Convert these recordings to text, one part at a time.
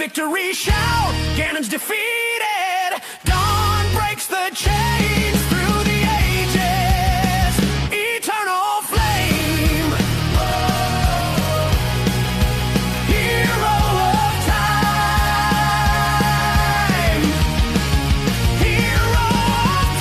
victory shout. Ganon's defeated. Dawn breaks the chains through the ages. Eternal flame. Hero of time. Hero of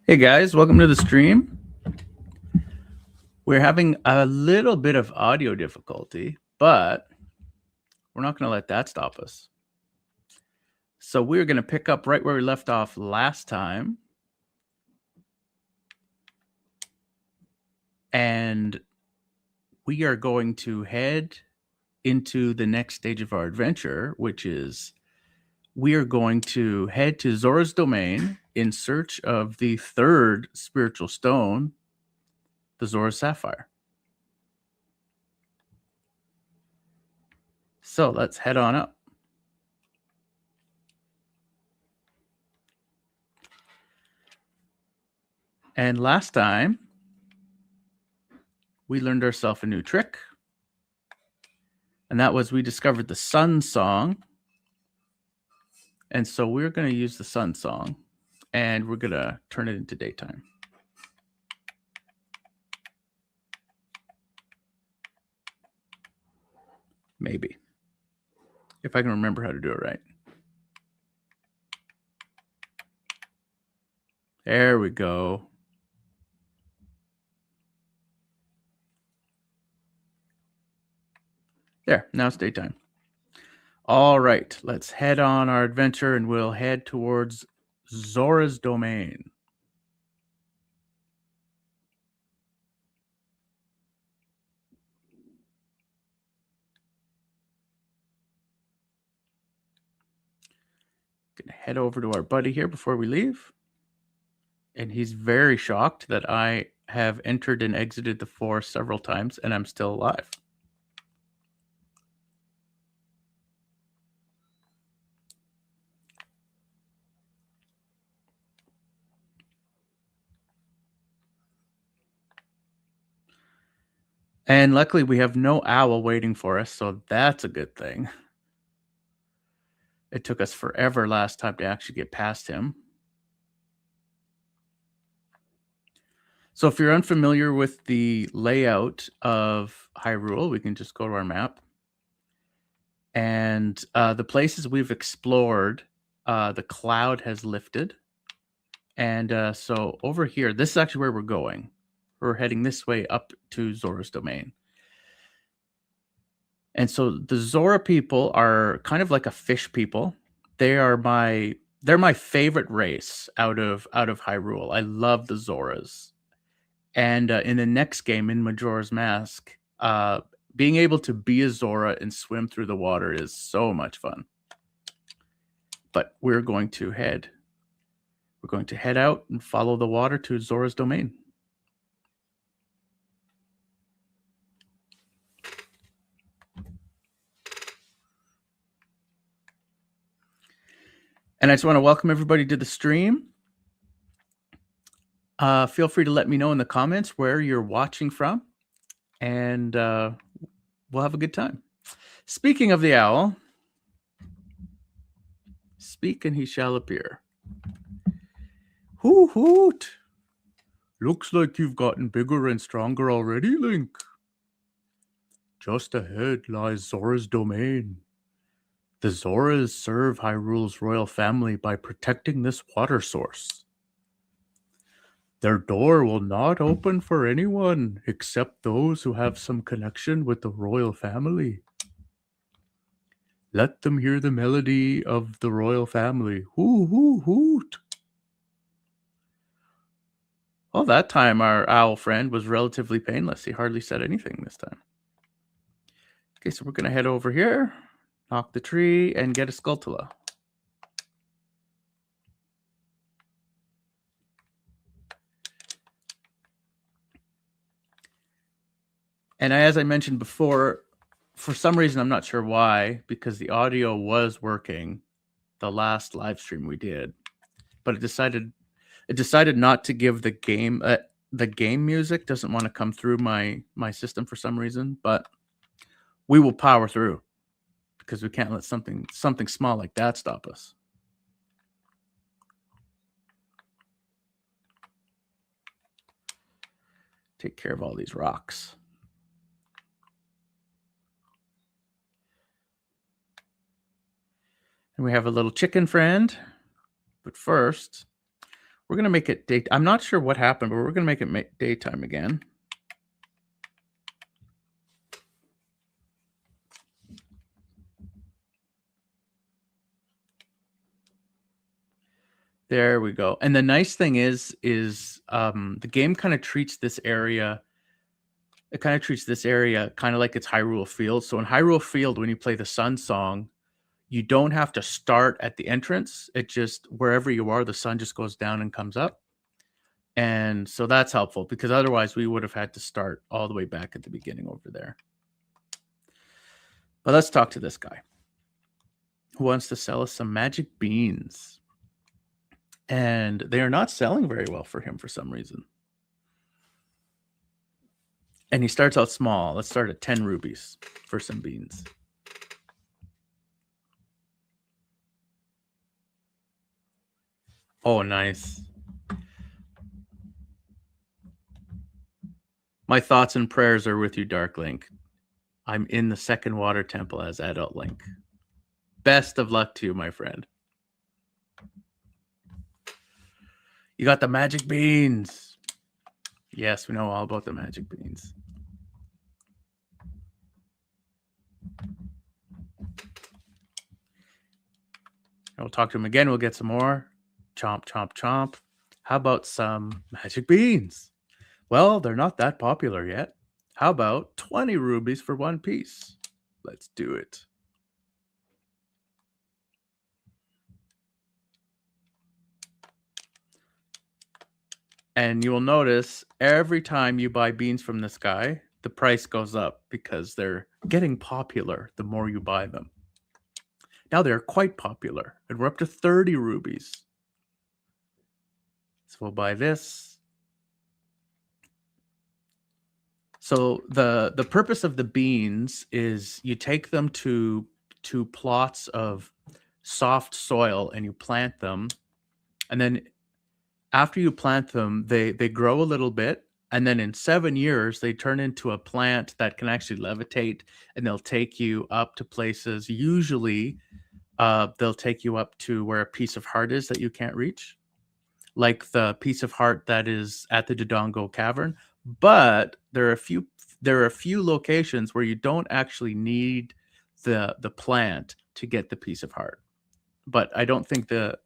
Hey guys, welcome to the stream. We're having a little bit of audio difficulty, but we're not going to let that stop us. So we're going to pick up right where we left off last time. And we are going to head into the next stage of our adventure, which is we are going to head to Zorah's domain in search of the third spiritual stone, the Zorah Sapphire. So let's head on up. And last time, we learned ourselves a new trick. And that was we discovered the sun song. And so we're going to use the sun song. And we're going to turn it into daytime. Maybe. If I can remember how to do it right. There we go. There, now it's daytime. All right, let's head on our adventure and we'll head towards Zorah's domain. Gonna head over to our buddy here before we leave. And he's very shocked that I have entered and exited the forest several times and I'm still alive. And luckily we have no owl waiting for us, so that's a good thing. It took us forever last time to actually get past him. So if you're unfamiliar with the layout of Hyrule, we can just go to our map. And the places we've explored, the cloud has lifted. And so over here, this is actually where we're going. We're heading this way up to Zorah's domain. And so the Zorah people are kind of like a fish people. They're my favorite race out of Hyrule. I love the Zorahs. And in the next game, in Majora's Mask, being able to be a Zorah and swim through the water is so much fun. But we're going to head out and follow the water to Zorah's domain. And I just want to welcome everybody to the stream. Feel free to let me know in the comments where you're watching from, and we'll have a good time. Speaking of the owl, speak and he shall appear. Hoot hoot! Looks like you've gotten bigger and stronger already, Link. Just ahead lies Zorah's domain. The Zorahs serve Hyrule's royal family by protecting this water source. Their door will not open for anyone except those who have some connection with the royal family. Let them hear the melody of the royal family. Hoo hoo hoot! Well, that time our owl friend was relatively painless. He hardly said anything this time. Okay, so we're going to head over here, knock the tree, and get a Skulltula. And as I mentioned before, for some reason, I'm not sure why, because the audio was working the last live stream we did, but it decided not to give the game music doesn't want to come through my system for some reason, but we will power through because we can't let something small like that stop us. Take care of all these rocks. And we have a little chicken friend. But first, we're going to make it day. I'm not sure what happened, but we're going to make it daytime again. There we go. And the nice thing is the game kind of treats this area. It kind of treats this area kind of like it's Hyrule Field. So in Hyrule Field, when you play the Sun song, you don't have to start at the entrance. It just, wherever you are, the sun just goes down and comes up. And so that's helpful because otherwise we would have had to start all the way back at the beginning over there. But let's talk to this guy who wants to sell us some magic beans. And they are not selling very well for him for some reason. And he starts out small. Let's start at 10 rubies for some beans. Oh, nice. My thoughts and prayers are with you, Dark Link. I'm in the second water temple as adult Link. Best of luck to you, my friend. You got the magic beans. Yes, we know all about the magic beans. And we'll talk to him again. We'll get some more. Chomp, chomp, chomp. How about some magic beans? Well, they're not that popular yet. How about 20 rubies for one piece? Let's do it. And you will notice every time you buy beans from this guy, the price goes up because they're getting popular the more you buy them. Now they're quite popular, and we're up to 30 rubies. So we'll buy this. So the purpose of the beans is you take them to plots of soft soil and you plant them, and then after you plant them, they grow a little bit, and then in 7 years they turn into a plant that can actually levitate, and they'll take you up to places. Usually, they'll take you up to where a piece of heart is that you can't reach, like the piece of heart that is at the Dodongo Cavern. But there are a few locations where you don't actually need the plant to get the piece of heart. But I don't think the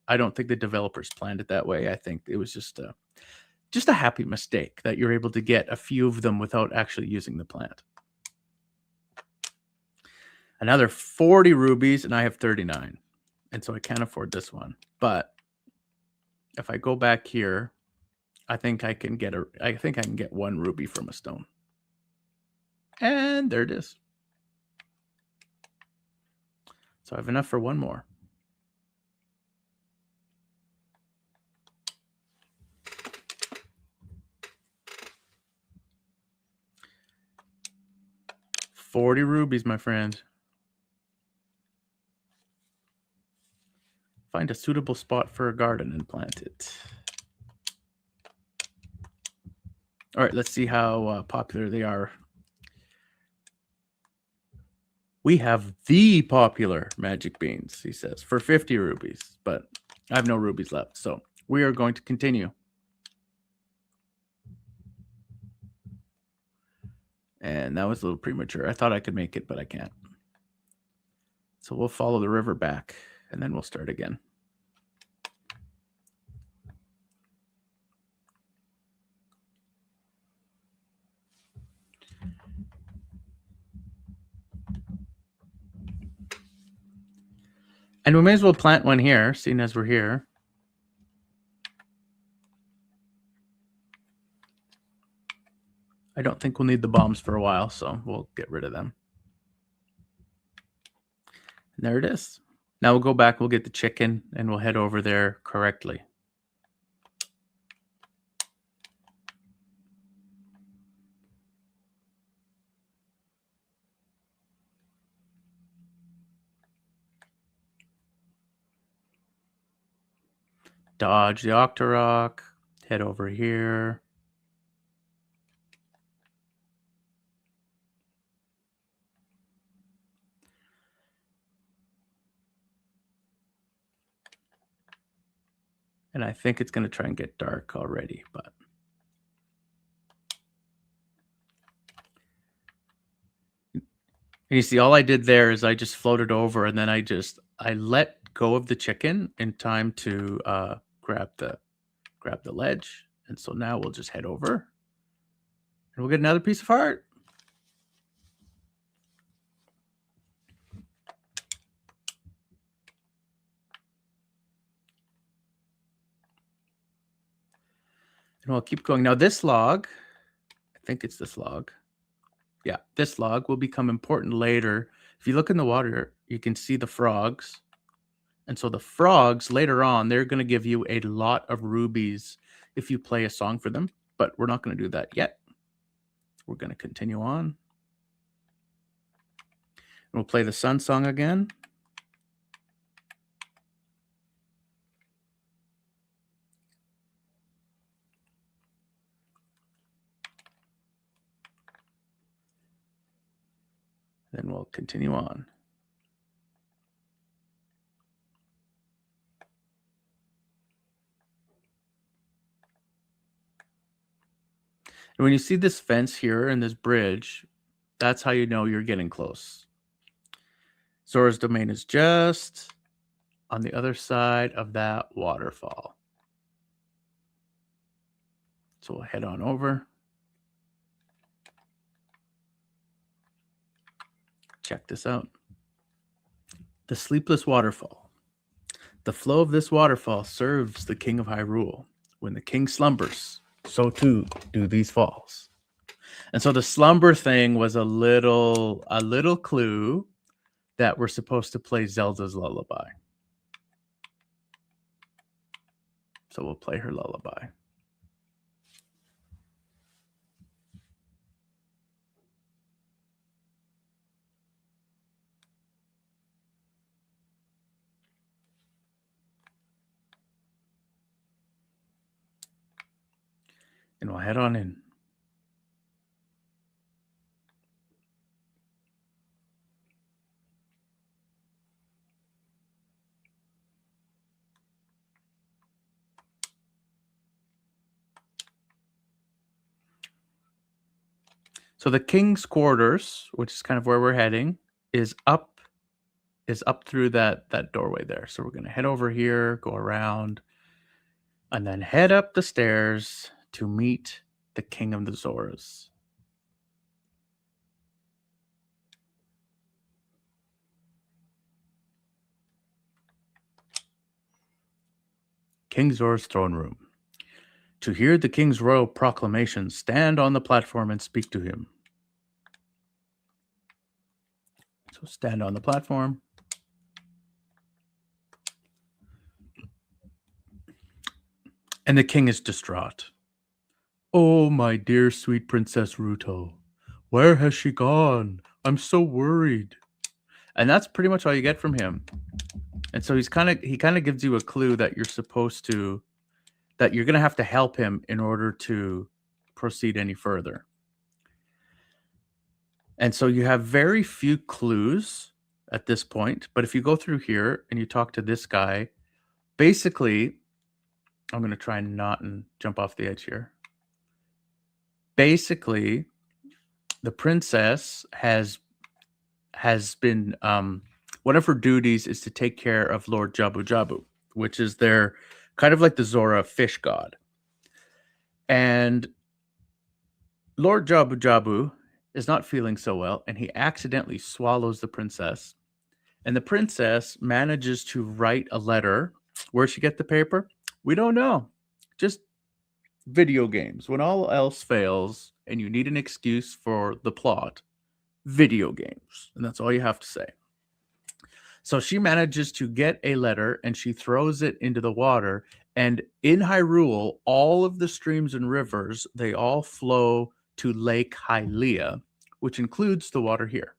developers planned it that way. I think it was just a happy mistake that you're able to get a few of them without actually using the plant. Another 40 rubies, and I have 39, and so I can't afford this one. But if I go back here, I think I can get 1 ruby from a stone. And there it is. So I have enough for one more. $40 rubies, my friend. Find a suitable spot for a garden and plant it. All right, let's see how popular they are. We have the popular magic beans, he says, for 50 rubies, but I have no rubies left, so we are going to continue. And that was a little premature. I thought I could make it, but I can't. So we'll follow the river back, and then we'll start again. And we may as well plant one here, seeing as we're here. I don't think we'll need the bombs for a while, so we'll get rid of them. And there it is. Now we'll go back, we'll get the chicken, and we'll head over there correctly. Dodge the Octorok, head over here. And I think it's going to try and get dark already, but... And you see, all I did there is I just floated over, and then I let go of the chicken in time to grab the ledge. And so now we'll just head over, and we'll get another piece of heart. And we'll keep going. Now this log, I think it's this log. Yeah, this log will become important later. If you look in the water, you can see the frogs. And so the frogs, later on, they're going to give you a lot of rubies if you play a song for them. But we're not going to do that yet. We're going to continue on. And we'll play the sun song again. Then we'll continue on. And when you see this fence here and this bridge, that's how you know you're getting close. Zorah's domain is just on the other side of that waterfall. So we'll head on over. Check this out. The sleepless waterfall. The flow of this waterfall serves the king of Hyrule. When the king slumbers, so too do these falls. And so the slumber thing was a little clue that we're supposed to play Zelda's lullaby. So we'll play her lullaby. And we'll head on in. So the king's quarters, which is kind of where we're heading, is up through that doorway there. So we're going to head over here, go around, and then head up the stairs to meet the king of the Zorahs. King Zorah's throne room. To hear the king's royal proclamation, stand on the platform and speak to him. So stand on the platform. And the king is distraught. Oh, my dear sweet Princess Ruto, where has she gone? I'm so worried. And that's pretty much all you get from him. And so he kind of gives you a clue that you're supposed to, that you're going to have to help him in order to proceed any further. And so you have very few clues at this point. But if you go through here and you talk to this guy, basically, I'm going to try and not jump off the edge here. Basically, the princess has been, one of her duties is to take care of Lord Jabu Jabu, which is their kind of like the Zorah fish god. And Lord Jabu Jabu is not feeling so well, and he accidentally swallows the princess. And the princess manages to write a letter. Where'd she get the paper? We don't know. Just video games. When all else fails and you need an excuse for the plot, video games. And that's all you have to say. So she manages to get a letter and she throws it into the water. And in Hyrule, all of the streams and rivers, they all flow to Lake Hylia, which includes the water here.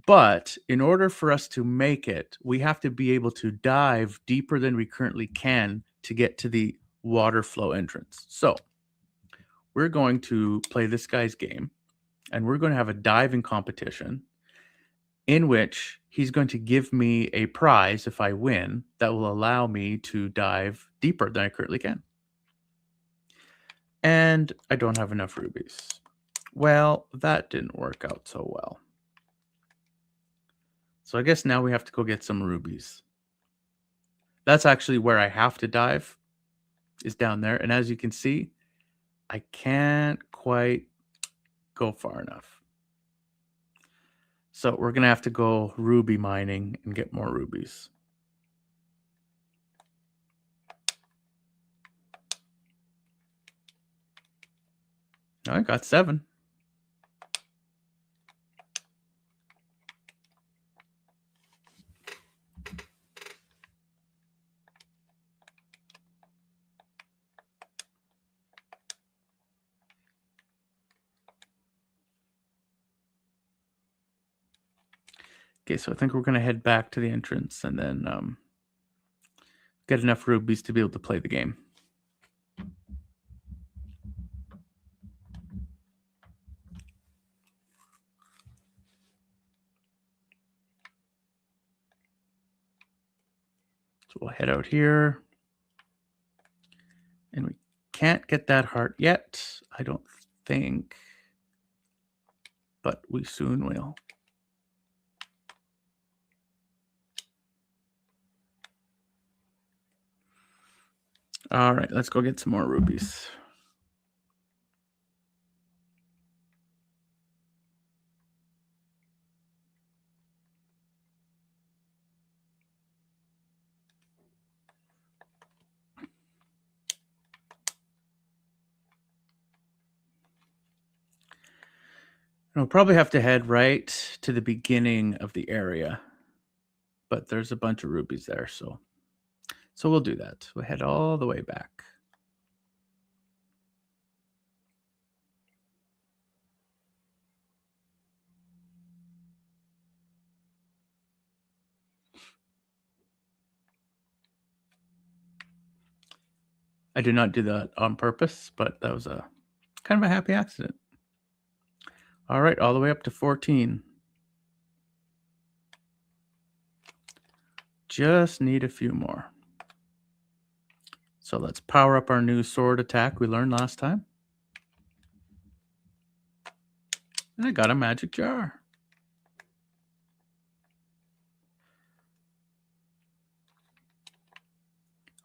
But in order for us to make it, we have to be able to dive deeper than we currently can to get to the water flow entrance. So we're going to play this guy's game and we're going to have a diving competition in which he's going to give me a prize if I win that will allow me to dive deeper than I currently can. And I don't have enough rubies. Well, that didn't work out so well. So I guess now we have to go get some rubies. That's actually where I have to dive, is down there. And as you can see, I can't quite go far enough. So we're going to have to go ruby mining and get more rubies. I got 7. Okay, so I think we're going to head back to the entrance and then get enough rubies to be able to play the game. So we'll head out here. And we can't get that heart yet, I don't think. But we soon will. All right, let's go get some more rubies. And we'll probably have to head right to the beginning of the area. But there's a bunch of rubies there, so we'll do that. We'll head all the way back. I did not do that on purpose, but that was a kind of a happy accident. All right, all the way up to 14. Just need a few more. So let's power up our new sword attack we learned last time. And I got a magic jar.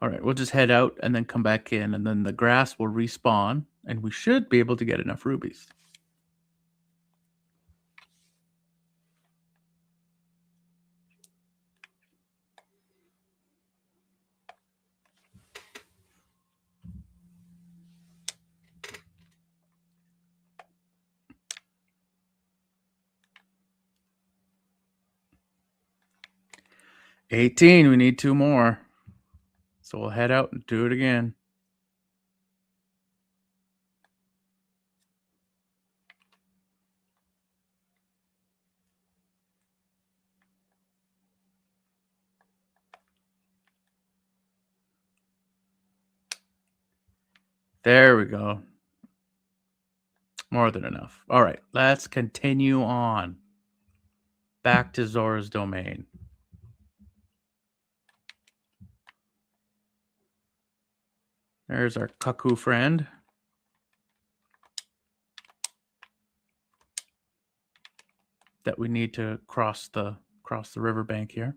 All right, we'll just head out and then come back in, and then the grass will respawn, and we should be able to get enough rubies. $18, we need 2 more. So we'll head out and do it again. There we go. More than enough. All right, let's continue on. Back to Zorah's domain. There's our cuckoo friend. That we need to cross the riverbank here.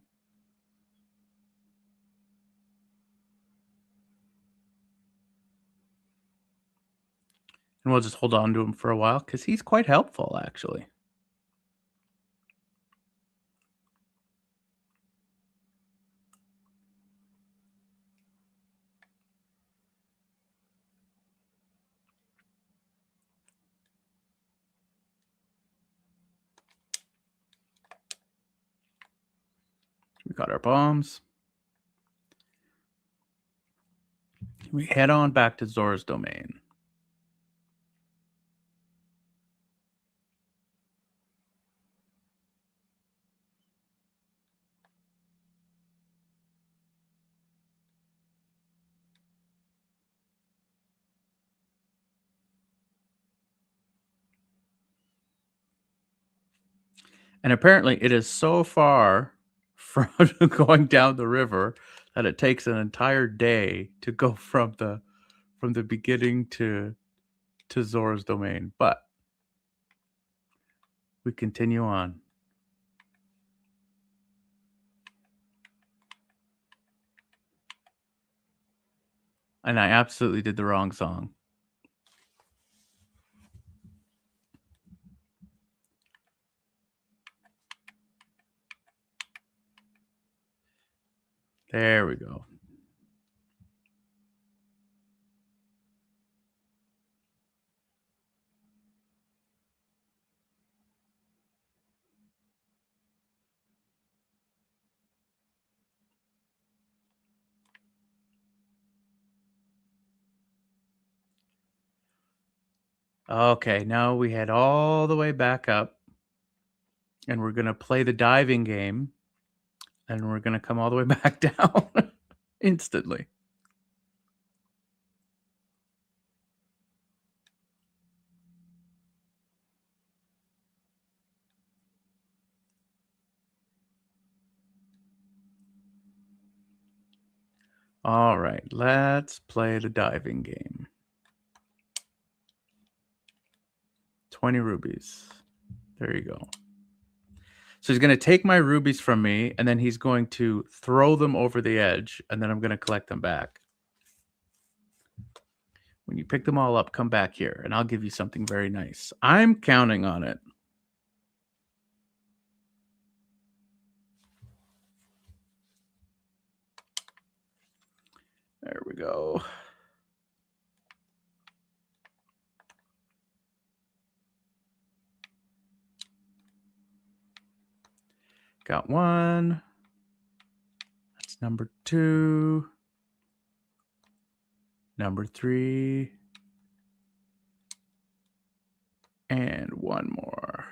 And we'll just hold on to him for a while because he's quite helpful, actually. We got our bombs. We head on back to Zorah's domain. And apparently it is so far from going down the river that it takes an entire day to go from the beginning to Zorah's domain. But we continue on. And I absolutely did the wrong song. There we go. Okay, now we head all the way back up. And we're going to play the diving game. And we're going to come all the way back down instantly. All right, let's play the diving game. 20 rubies. There you go. So he's going to take my rubies from me, and then he's going to throw them over the edge, and then I'm going to collect them back. When you pick them all up, come back here, and I'll give you something very nice. I'm counting on it. There we go. Got one. That's number 2. Number 3. And one more.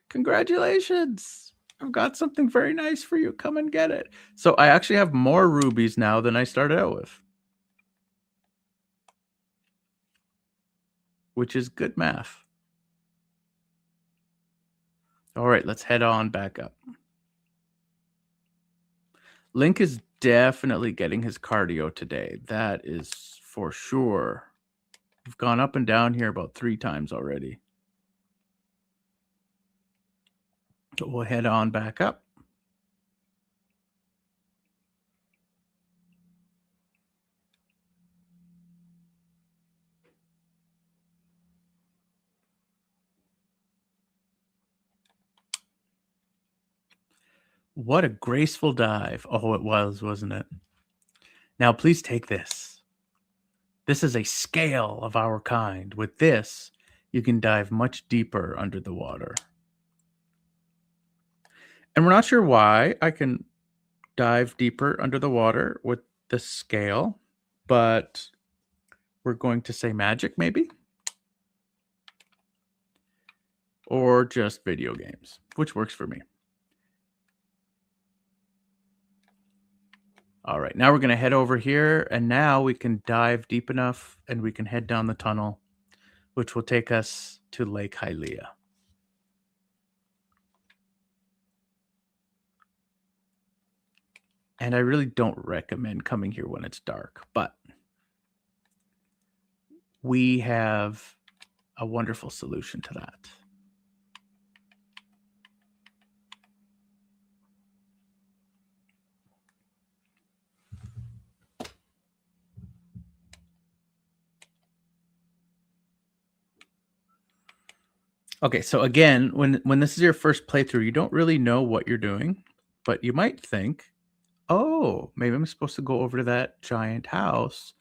Congratulations. I've got something very nice for you. Come and get it. So I actually have more rubies now than I started out with, which is good math. All right, let's head on back up. Link is definitely getting his cardio today. That is for sure. We've gone up and down here about 3 times already. So we'll head on back up. What a graceful dive. Oh, it was, wasn't it? Now, please take this. This is a scale of our kind. With this, you can dive much deeper under the water. And we're not sure why I can dive deeper under the water with the scale, but we're going to say magic, maybe? Or just video games, which works for me. All right, now we're going to head over here, and now we can dive deep enough, and we can head down the tunnel, which will take us to Lake Hylia. And I really don't recommend coming here when it's dark, but we have a wonderful solution to that. Okay, so again, when this is your first playthrough, you don't really know what you're doing, but you might think, oh, maybe I'm supposed to go over to that giant house,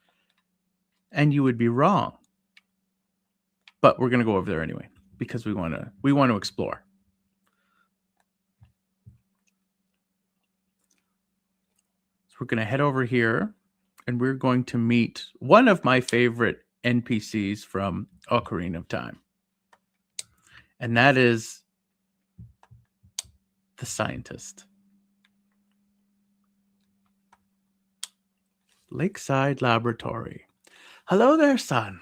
and you would be wrong. But we're going to go over there anyway because we want to explore. we're going to head over here and we're going to meet one of my favorite NPCs from Ocarina of Time. And that is the scientist. Lakeside Laboratory. Hello there, son.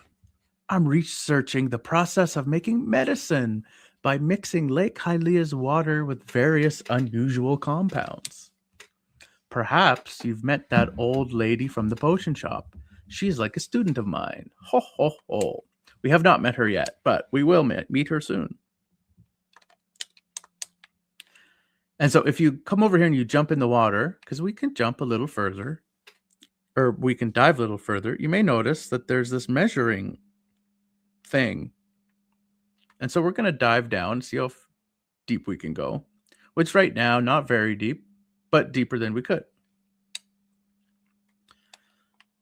I'm researching the process of making medicine by mixing Lake Hylia's water with various unusual compounds. Perhaps you've met that old lady from the potion shop. She's like a student of mine. Ho, ho, ho. We have not met her yet, but we will meet her soon. And so if you come over here and you jump in the water, because we can jump a little further, or we can dive a little further, you may notice that there's this measuring thing. And so we're going to dive down, see how deep we can go, which right now, not very deep, but deeper than we could.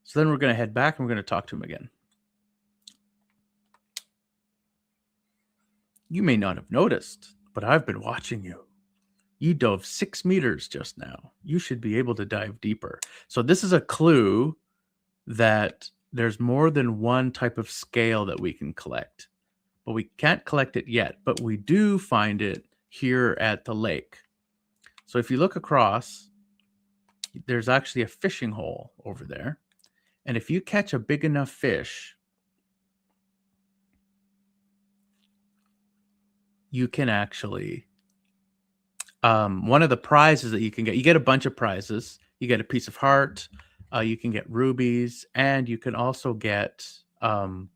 So then we're going to head back and we're going to talk to him again. You may not have noticed, but I've been watching you. You dove 6 meters just now. You should be able to dive deeper. So this is a clue that there's more than one type of scale that we can collect. But we can't collect it yet. But we do find it here at the lake. So if you look across, there's actually a fishing hole over there. And if you catch a big enough fish, you can actually... one of the prizes that you get a bunch of prizes. You get a piece of heart, you can get rubies, and you can also get the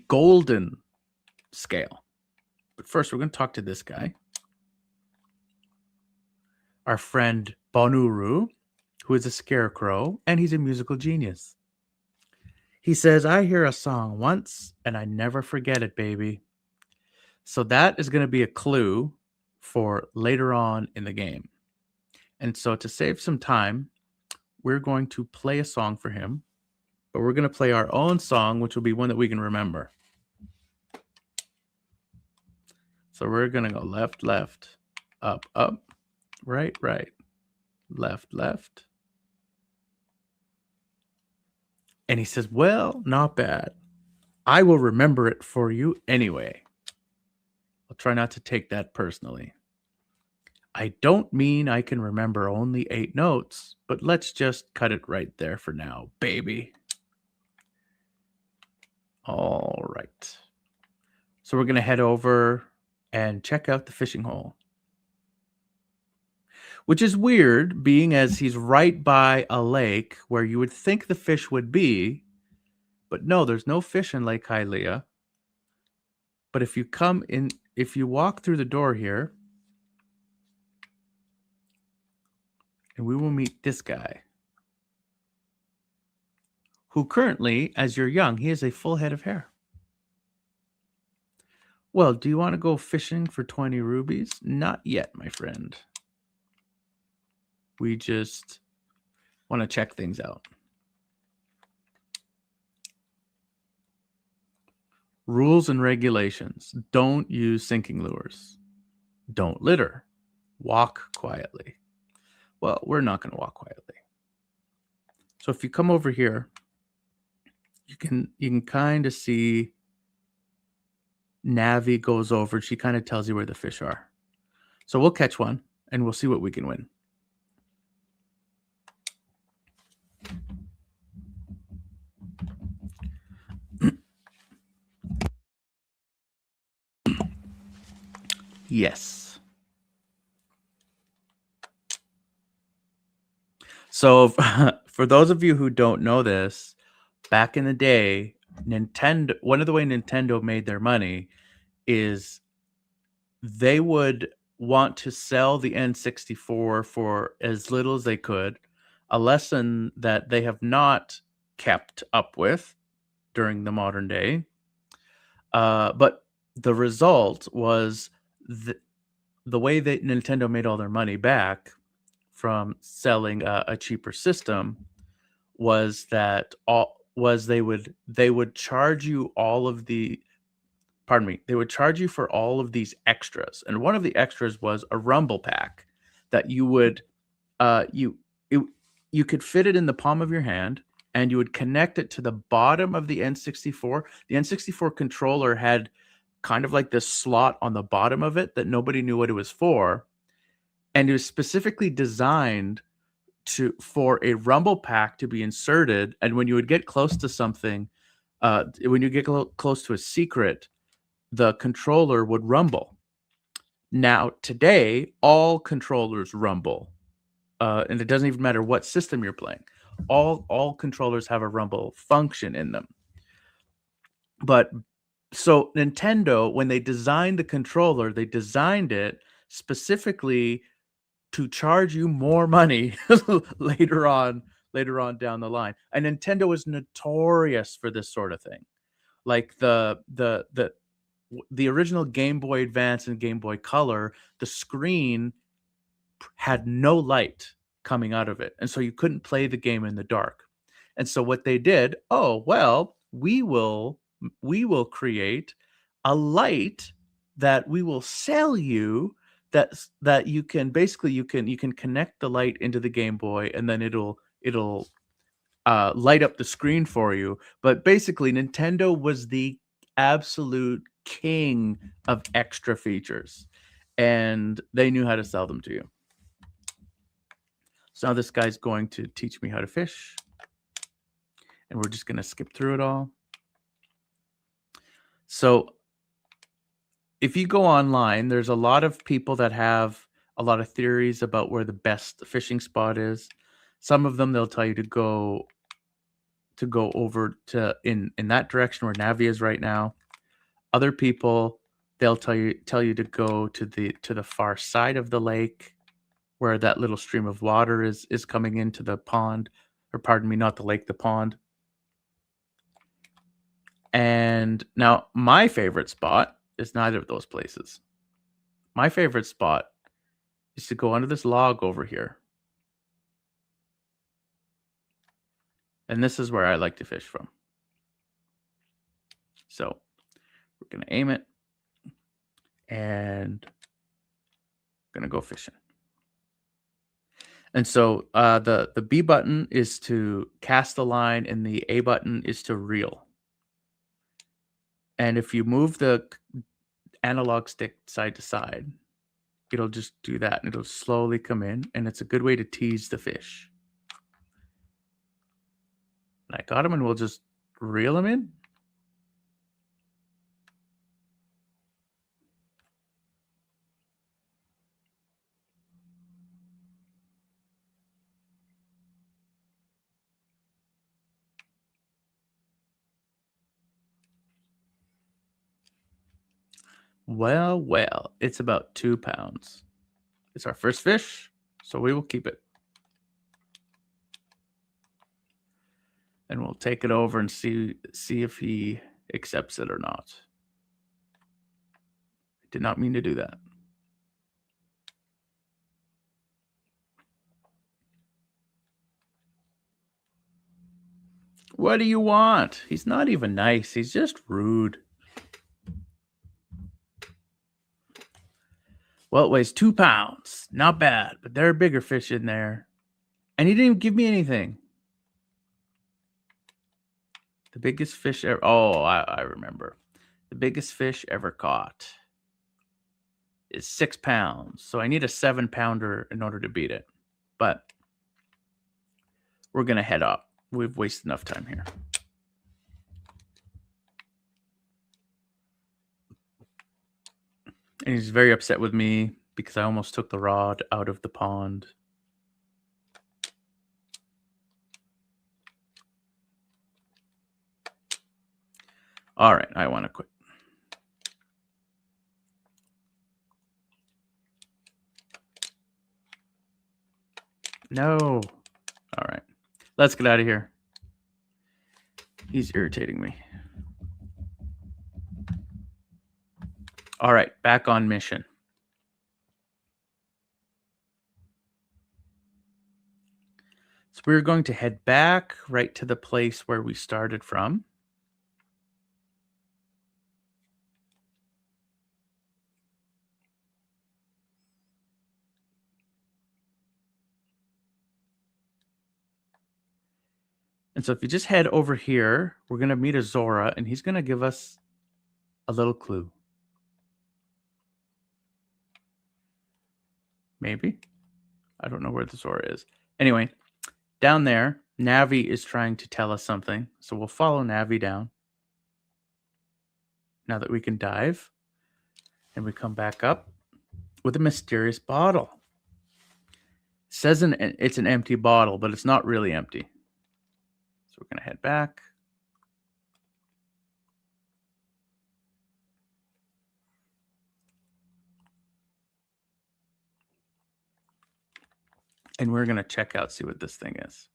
golden scale. But first, we're going to talk to this guy, our friend Bonuru, who is a scarecrow, and he's a musical genius. He says, "I hear a song once, and I never forget it, baby." So that is going to be a clue for later on in the game. And so to save some time, we're going to play a song for him, but we're going to play our own song, which will be one that we can remember. So we're going to go left, left, up, up, right, right, left, left. And he says, "Well, not bad. I will remember it for you anyway. I'll try not to take that personally. I don't mean I can remember only 8 notes, but let's just cut it right there for now, baby." All right. So we're going to head over and check out the fishing hole. Which is weird, being as he's right by a lake where you would think the fish would be. But no, there's no fish in Lake Hylia. But if you walk through the door here, and we will meet this guy, who currently, as you're young, he has a full head of hair. "Well, do you want to go fishing for 20 rubies? Not yet, my friend. We just want to check things out." Rules and regulations. Don't use sinking lures. Don't litter. Walk quietly. Well, we're not going to walk quietly. So if you come over here, you can kind of see Navi goes over. She kind of tells you where the fish are. So we'll catch one and we'll see what we can win. Yes. So for those of you who don't know this, back in the day, one of the way Nintendo made their money is they would want to sell the N64 for as little as they could, a lesson that they have not kept up with during the modern day. But the result was the way that Nintendo made all their money back from selling a cheaper system was that they would charge you all of the pardon me, they would charge you for all of these extras. And one of the extras was a rumble pack that you would you it, you could fit it in the palm of your hand and you would connect it to the bottom of the N64. The N64 controller had kind of like this slot on the bottom of it that nobody knew what it was for, and it was specifically designed for a rumble pack to be inserted. And when you would get close to something, when you get close to a secret, the controller would rumble. Now today, all controllers rumble, and it doesn't even matter what system you're playing. All controllers have a rumble function in them. But so Nintendo, when they designed the controller, they designed it specifically to charge you more money later on down the line. And Nintendo is notorious for this sort of thing. Like the original Game Boy Advance and Game Boy Color, the screen had no light coming out of it, and so you couldn't play the game in the dark. And so what they did, oh well, we will create a light that we will sell you, that you can basically you can connect the light into the Game Boy, and then it'll light up the screen for you. But basically, Nintendo was the absolute king of extra features, and they knew how to sell them to you. So now this guy's going to teach me how to fish, and we're just going to skip through it all. So if you go online, there's a lot of people that have a lot of theories about where the best fishing spot is. Some of them, they'll tell you to go over to in that direction where Navi is right now. Other people, they'll tell you to go to the far side of the lake, where that little stream of water is coming into the pond, or pardon me, not the lake, the pond. And now my favorite spot is neither of those places. My favorite spot is to go under this log over here. And this is where I like to fish from. So we're going to aim it, and I'm going to go fishing. And so the B button is to cast the line, and the A button is to reel. And if you move the analog stick side to side, it'll just do that, and it'll slowly come in, and it's a good way to tease the fish. And I got him, and we'll just reel him in. Well, well, it's about 2 pounds. It's our first fish, so we will keep it. And we'll take it over and see if he accepts it or not. I did not mean to do that. What do you want? He's not even nice. He's just rude. Well, it weighs 2 pounds. Not bad, but there are bigger fish in there. And he didn't even give me anything. The biggest fish ever. Oh, I remember. The biggest fish ever caught is 6 pounds. So I need a 7-pounder in order to beat it. But we're going to head up. We've wasted enough time here. And he's very upset with me because I almost took the rod out of the pond. All right, I want to quit. No. All right. Let's get out of here. He's irritating me. All right, back on mission. So we're going to head back right to the place where we started from. And so if you just head over here, we're going to meet a Zorah, and he's going to give us a little clue. Maybe. I don't know where the Zorah is. Anyway, down there, Navi is trying to tell us something. So we'll follow Navi down. Now that we can dive. And we come back up with a mysterious bottle. It says it's an empty bottle, but it's not really empty. So we're going to head back. And we're going to check out, see what this thing is.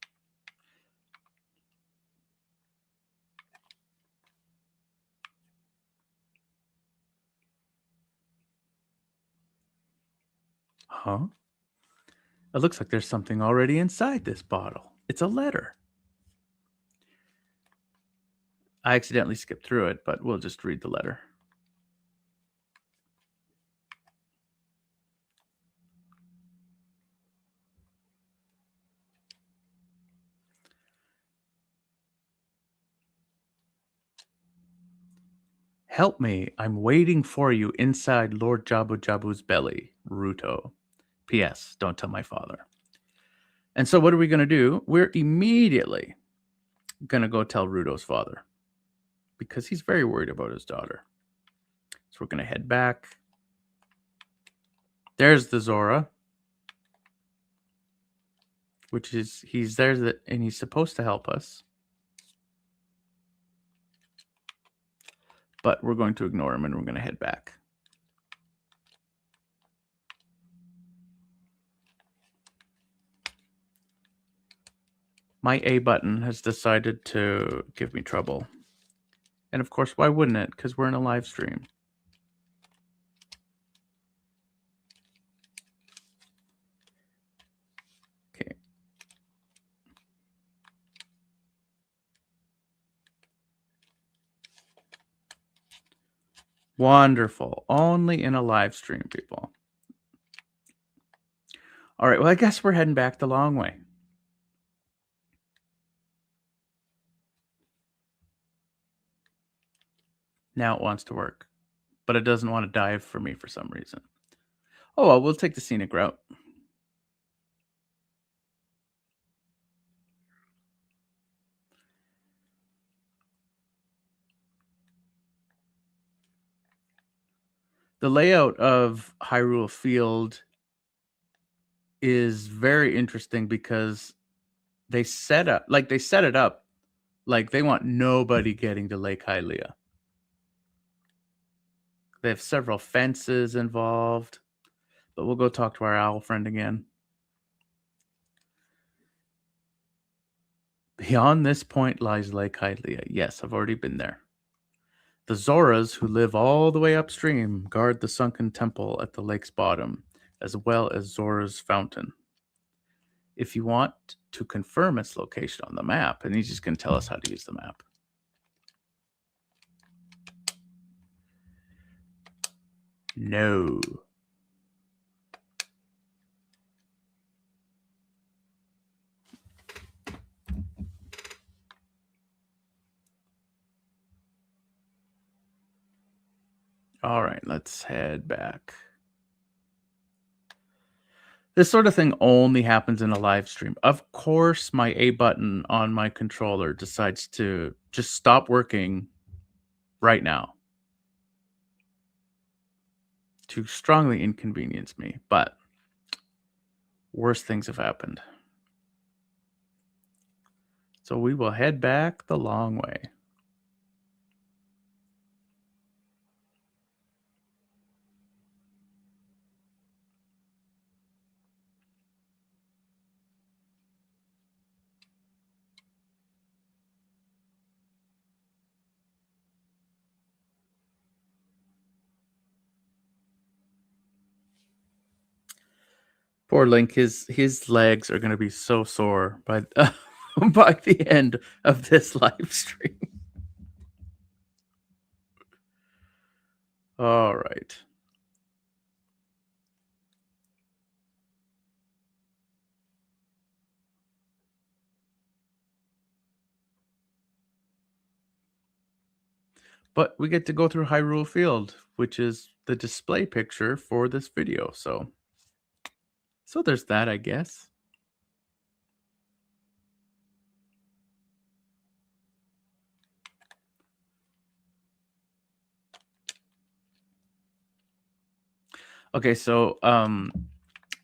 Huh? It looks like there's something already inside this bottle. It's a letter. I accidentally skipped through it, but we'll just read the letter. Help me, I'm waiting for you inside Lord Jabu Jabu's belly, Ruto. P.S. Don't tell my father. And so what are we going to do? We're immediately going to go tell Ruto's father because he's very worried about his daughter. So we're going to head back. There's the Zorah, which is, he's there and he's supposed to help us. But we're going to ignore him and we're going to head back. My A button has decided to give me trouble. And of course, why wouldn't it? Because we're in a live stream. Okay. Wonderful. Only in a live stream, people. All right, well, I guess we're heading back the long way. Now it wants to work, but it doesn't want to dive for me for some reason. Oh, well, we'll take the scenic route. The layout of Hyrule Field is very interesting because they set it up like they want nobody getting to Lake Hylia. They have several fences involved, but we'll go talk to our owl friend again. Beyond this point lies Lake Hylia. Yes, I've already been there. The Zorahs, who live all the way upstream, guard the sunken temple at the lake's bottom, as well as Zorah's fountain. If you want to confirm its location on the map, and he's just going to tell us how to use the map. No. All right, let's head back. This sort of thing only happens in a live stream. Of course, my A button on my controller decides to just stop working right now to strongly inconvenience me, but worse things have happened. So we will head back the long way. Poor Link, his legs are going to be so sore by by the end of this live stream. All right. But we get to go through Hyrule Field, which is the display picture for this video. So there's that, I guess. Okay, so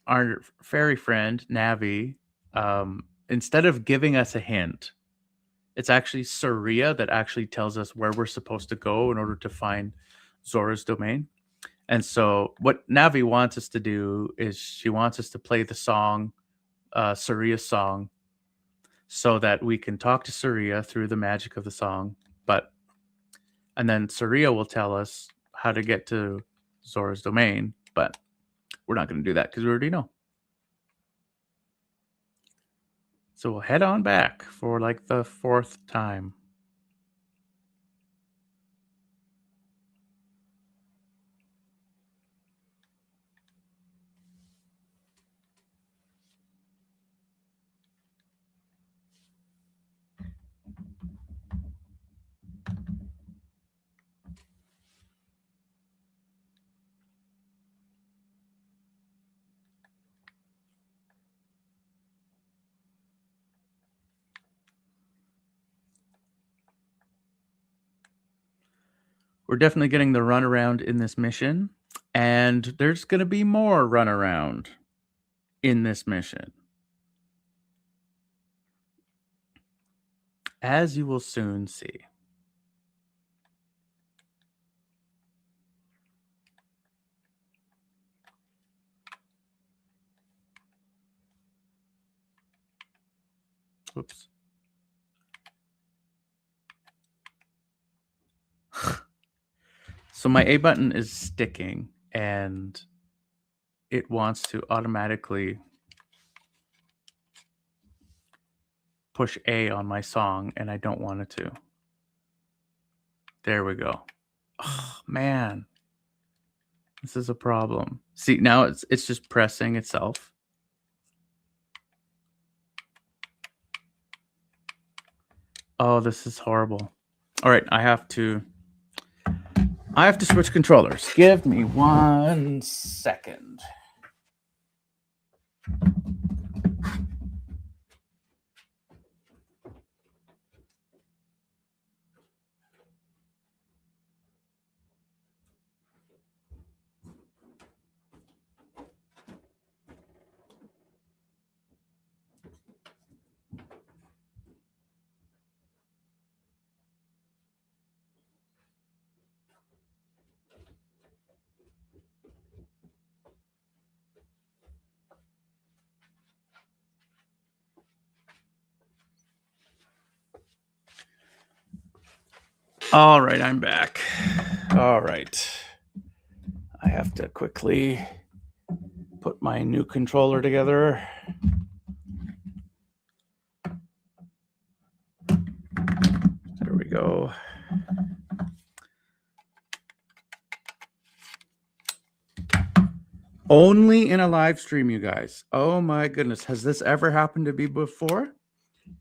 our fairy friend Navi, instead of giving us a hint, it's actually Saria that actually tells us where we're supposed to go in order to find Zora's domain. And so, what Navi wants us to do is she wants us to play the song, Saria's song, so that we can talk to Saria through the magic of the song. And then Saria will tell us how to get to Zora's domain. But we're not going to do that because we already know. So we'll head on back for like the 4th time. We're definitely getting the runaround in this mission, and there's going to be more runaround in this mission, as you will soon see. Oops. So my A button is sticking, and it wants to automatically push A on my song, and I don't want it to. There we go. Oh, man. This is a problem. See, now it's just pressing itself. Oh, this is horrible. All right, I have to switch controllers. Give me 1 second. All right, I'm back. All right. I have to quickly put my new controller together. There we go. Only in a live stream, you guys. Oh my goodness. Has this ever happened to me before?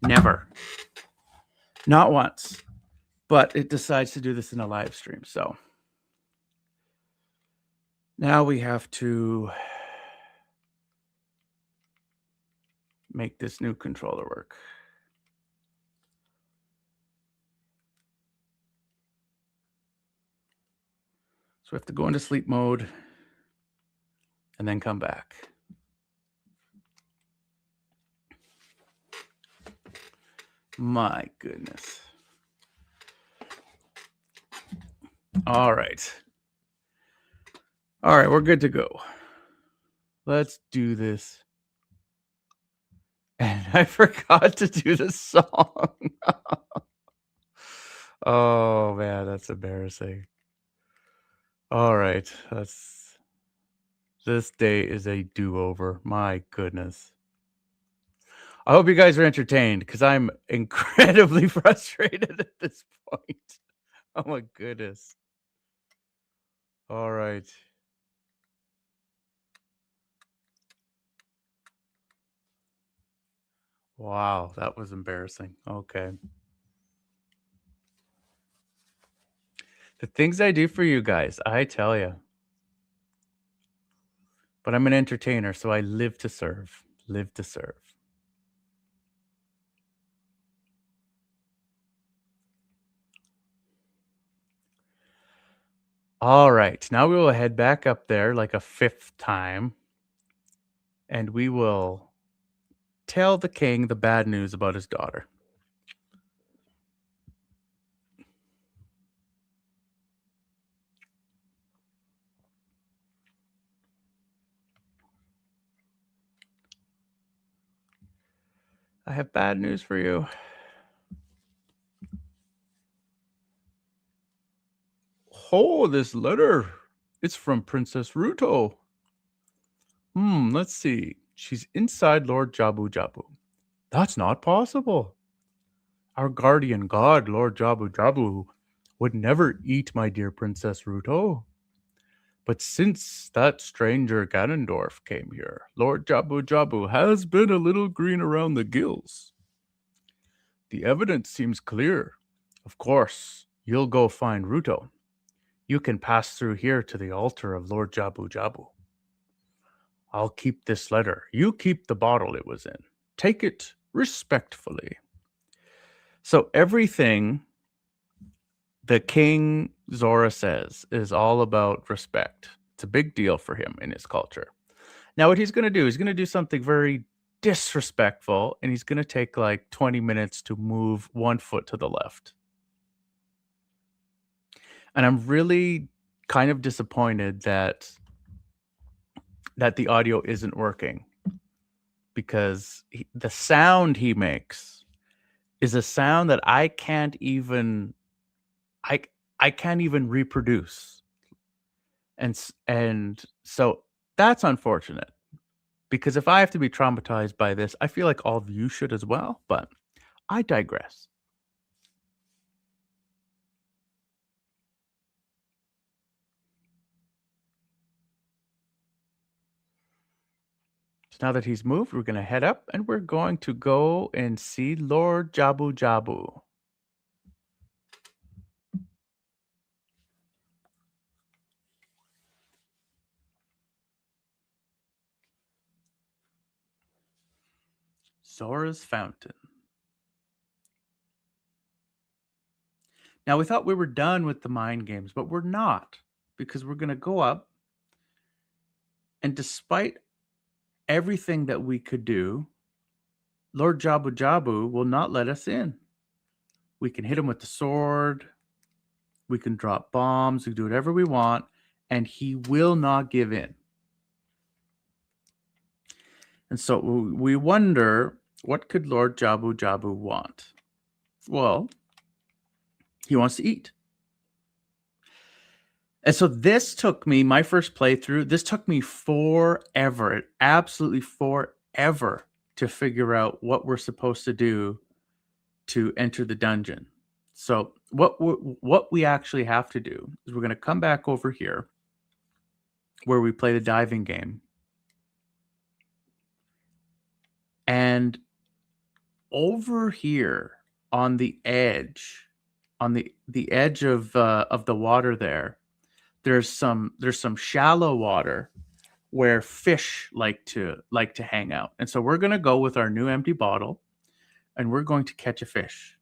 Never. Not once. But it decides to do this in a live stream. So now we have to make this new controller work. So we have to go into sleep mode and then come back. My goodness. All right. All right, we're good to go. Let's do this. And I forgot to do the song. Oh man, that's embarrassing. All right, this day is a do-over. My goodness. I hope you guys are entertained because I'm incredibly frustrated at this point. Oh my goodness. All right. Wow, that was embarrassing. Okay. The things I do for you guys, I tell you. But I'm an entertainer, so I live to serve. Live to serve. All right, now we will head back up there like a fifth time, and we will tell the king the bad news about his daughter. I have bad news for you. Oh, this letter. It's from Princess Ruto. Let's see. She's inside Lord Jabu Jabu. That's not possible. Our guardian god, Lord Jabu Jabu, would never eat my dear Princess Ruto. But since that stranger Ganondorf came here, Lord Jabu Jabu has been a little green around the gills. The evidence seems clear. Of course, you'll go find Ruto. You can pass through here to the altar of Lord Jabu Jabu. I'll keep this letter. You keep the bottle it was in. Take it respectfully. So everything the King Zorah says is all about respect. It's a big deal for him in his culture. Now, what he's going to do, he's going to do something very disrespectful, and he's going to take like 20 minutes to move 1 foot to the left. And I'm really kind of disappointed that the audio isn't working, because the sound he makes is a sound that I can't even reproduce. And so that's unfortunate, because if I have to be traumatized by this, I feel like all of you should as well, but I digress. So now that he's moved, we're going to head up and we're going to go and see Lord Jabu Jabu. Zorah's Fountain. Now, we thought we were done with the mind games, but we're not, because we're going to go up, and despite everything that we could do, Lord Jabu Jabu will not let us in. We can hit him with the sword, we can drop bombs, we can do whatever we want, and he will not give in. And so we wonder, what could Lord Jabu Jabu want? Well, he wants to eat. And so this took me, my first playthrough, this took me forever, absolutely forever, to figure out what we're supposed to do to enter the dungeon. So what we actually have to do is we're going to come back over here where we play the diving game. And over here on the edge, on the edge of the water there's some shallow water where fish like to hang out. And so we're going to go with our new empty bottle and we're going to catch a fish.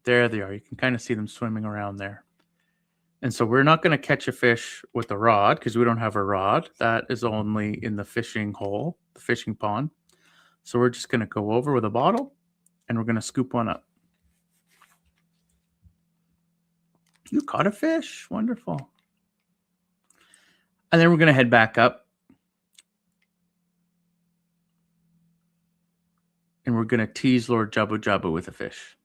There they are. You can kind of see them swimming around there. And so we're not going to catch a fish with a rod because we don't have a rod. That is only in the fishing hole, the fishing pond. So we're just going to go over with a bottle and we're going to scoop one up. You caught a fish. Wonderful. And then we're going to head back up. And we're going to tease Lord Jabu Jabu with a fish.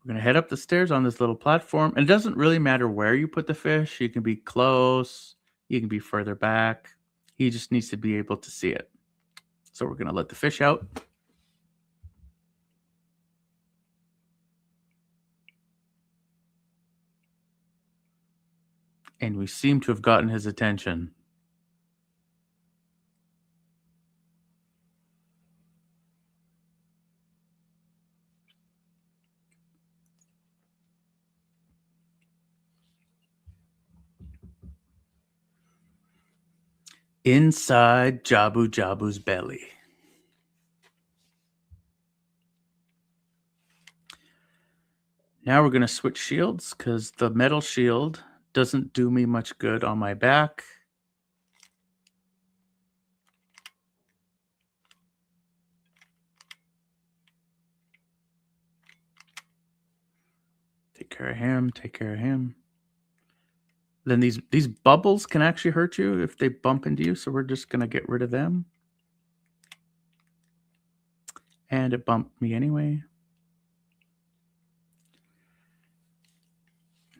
We're going to head up the stairs on this little platform. And it doesn't really matter where you put the fish. You can be close, you can be further back. He just needs to be able to see it. So we're going to let the fish out. And we seem to have gotten his attention. Inside Jabu Jabu's belly. Now we're going to switch shields because the metal shield doesn't do me much good on my back. Take care of him, take care of him. Then these bubbles can actually hurt you if they bump into you, so we're just going to get rid of them. And it bumped me anyway.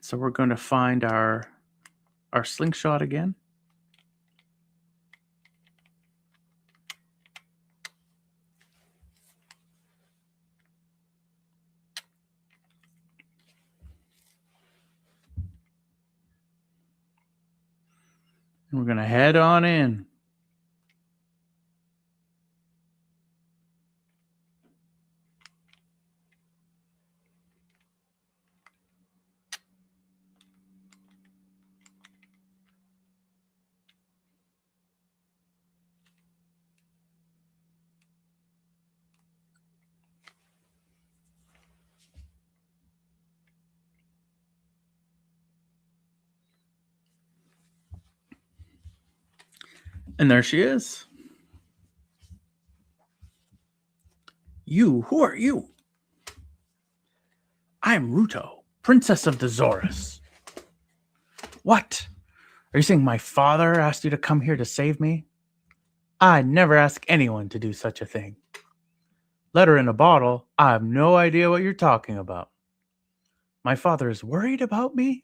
So we're going to find our slingshot again. And we're going to head on in. And there she is. You, who are you? I'm Ruto, Princess of the Zorahs. What? Are you saying my father asked you to come here to save me? I never ask anyone to do such a thing. Letter in a bottle? I have no idea what you're talking about. My father is worried about me?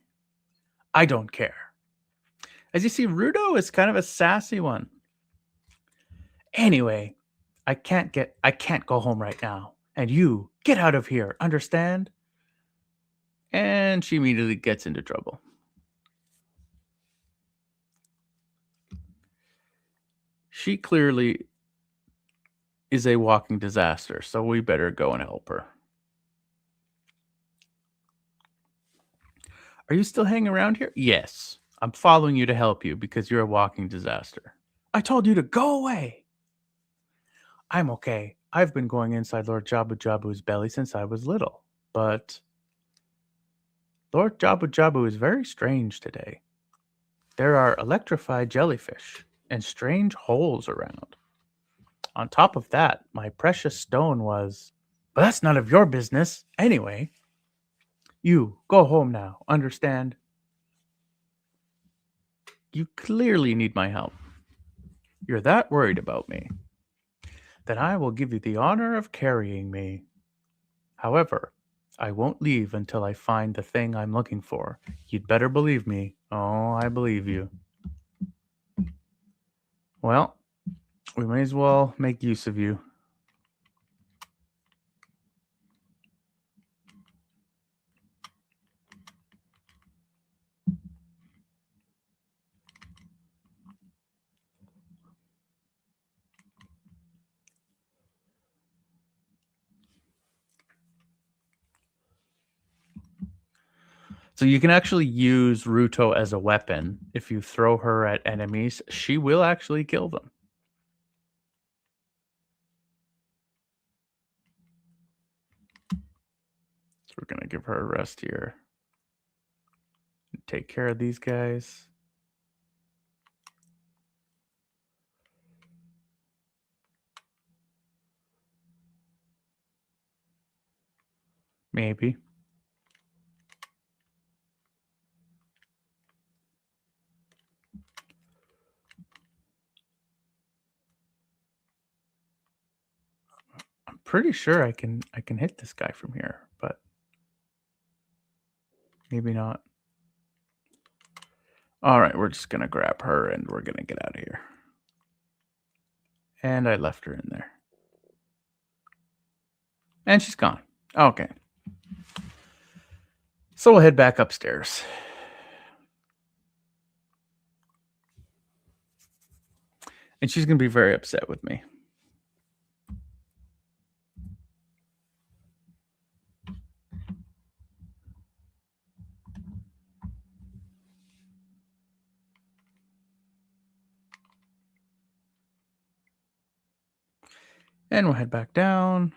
I don't care. As you see, Ruto is kind of a sassy one. Anyway, I can't go home right now. And you, get out of here, understand? And she immediately gets into trouble. She clearly is a walking disaster, so we better go and help her. Are you still hanging around here? Yes. I'm following you to help you because you're a walking disaster. I told you to go away. I'm okay. I've been going inside Lord Jabu Jabu's belly since I was little, but Lord Jabu Jabu is very strange today. There are electrified jellyfish and strange holes around. On top of that, my precious stone was... But that's none of your business. Anyway, you go home now, understand? You clearly need my help. You're that worried about me. Then I will give you the honor of carrying me. However, I won't leave until I find the thing I'm looking for. You'd better believe me. Oh, I believe you. Well, we may as well make use of you. So you can actually use Ruto as a weapon. If you throw her at enemies, she will actually kill them. So we're going to give her a rest here. Take care of these guys. Maybe. I'm pretty sure I can hit this guy from here, but Maybe not. All right, we're just going to grab her and we're going to get out of here. And I left her in there. And she's gone. Okay. So we'll head back upstairs. And she's going to be very upset with me. And we'll head back down.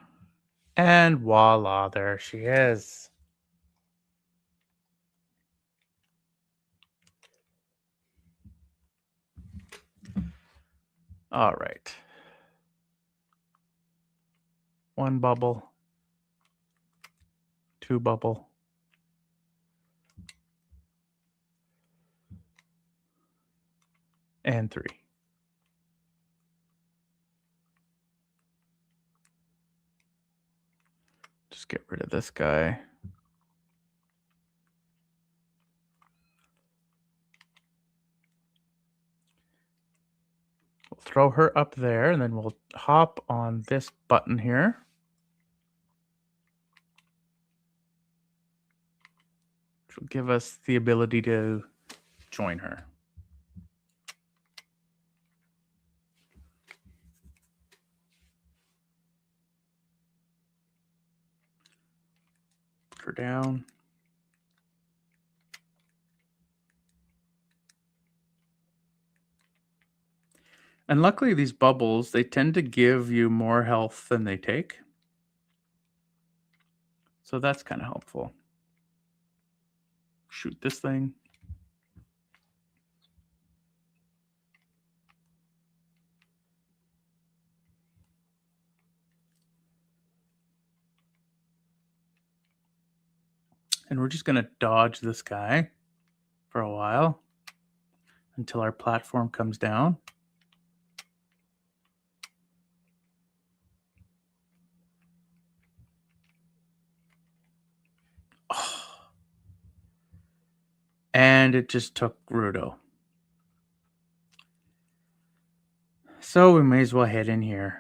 And voila, there she is. All right. One bubble. Two bubble. And three. Just get rid of this guy. We'll throw her up there, and then we'll hop on this button here. Which will give us the ability to join her. Put her down. And luckily, these bubbles, they tend to give you more health than they take. So that's kind of helpful. Shoot this thing. And we're just going to dodge this guy for a while until our platform comes down. Oh. And it just took Ruto. So we may as well head in here.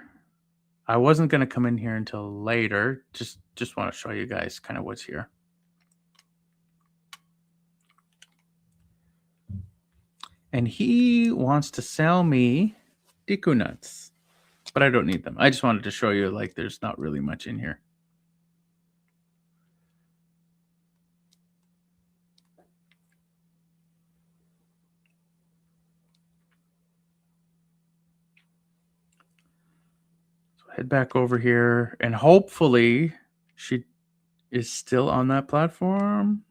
I wasn't going to come in here until later. Just want to show you guys kind of what's here. And he wants to sell me Deku nuts. But I don't need them. I just wanted to show you, like, there's not really much in here. So head back over here, and hopefully she is still on that platform.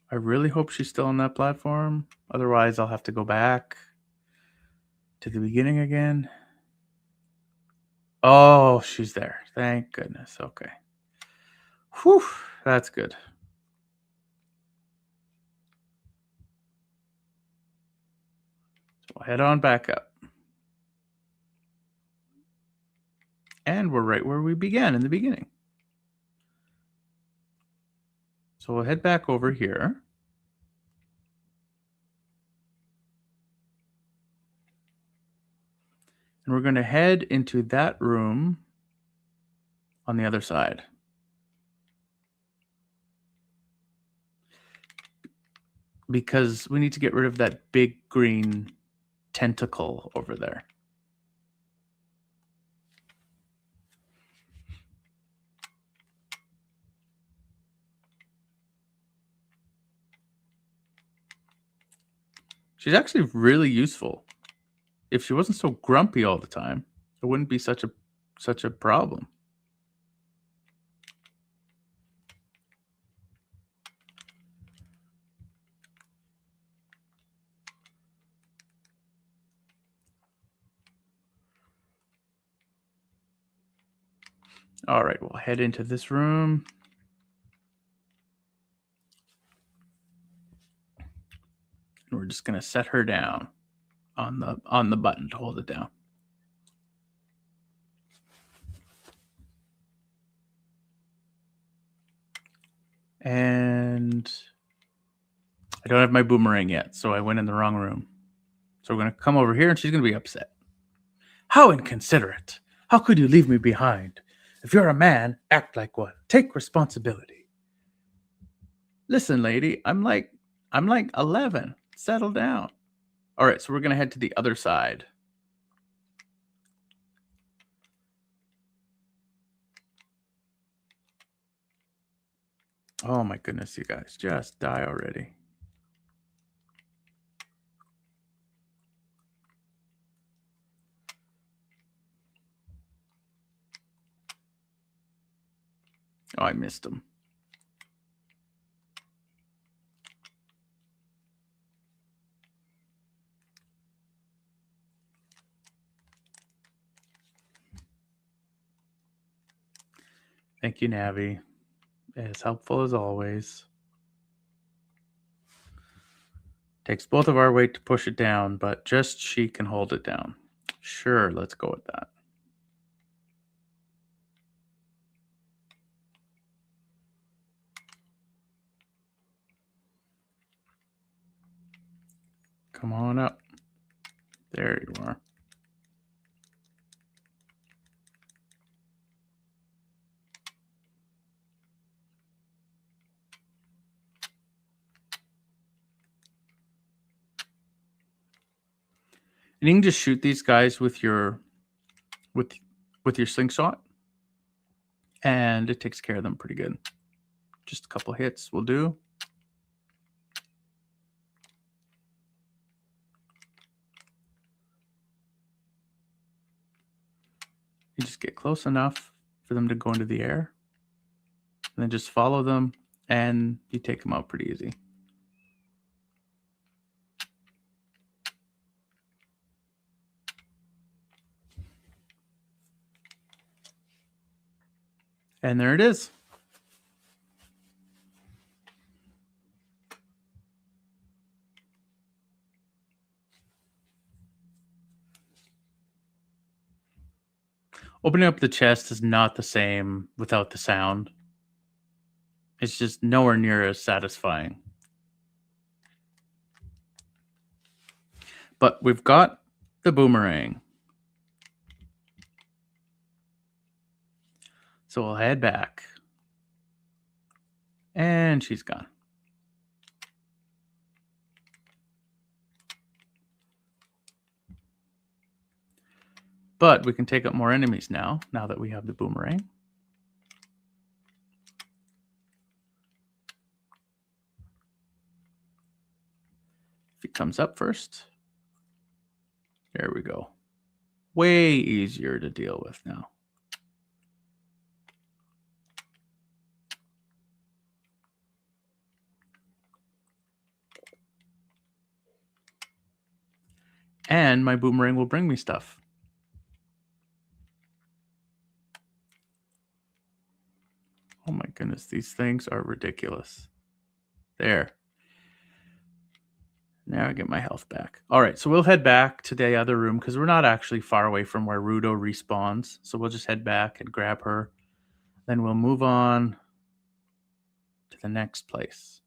I really hope she's still on that platform. Otherwise, I'll have to go back to the beginning again. Oh, she's there. Thank goodness. Okay. Whew, that's good. So we'll head on back up. And we're right where we began in the beginning. So we'll head back over here. And we're going to head into that room on the other side. Because we need to get rid of that big green tentacle over there. She's actually really useful. If she wasn't so grumpy all the time, it wouldn't be such a problem. All right, we'll head into this room. And we're just going to set her down on the button to hold it down. And I don't have my boomerang yet, so I went in the wrong room. So we're going to come over here, and she's going to be upset. How inconsiderate! How could you leave me behind? If you're a man, act like one. Take responsibility. Listen, lady, I'm like 11. Settle down. All right, so we're going to head to the other side. Oh my goodness, you guys, just die already. Oh, I missed him. Thank you, Navi. As helpful as always. Takes both of our weight to push it down, but just she can hold it down. Sure, let's go with that. Come on up. There you are. And you can just shoot these guys with your with your slingshot, and it takes care of them pretty good. Just a couple hits will do. You just get close enough for them to go into the air, and then just follow them, and you take them out pretty easy. And there it is. Opening up the chest is not the same without the sound. It's just nowhere near as satisfying. But we've got the boomerang. So we'll head back. And she's gone. But we can take out more enemies now that we have the boomerang. If he comes up first. There we go. Way easier to deal with now. And my boomerang will bring me stuff. Oh my goodness, these things are ridiculous. There. Now I get my health back. All right, so we'll head back to the other room because we're not actually far away from where Ruto respawns. So we'll just head back and grab her. Then we'll move on to the next place.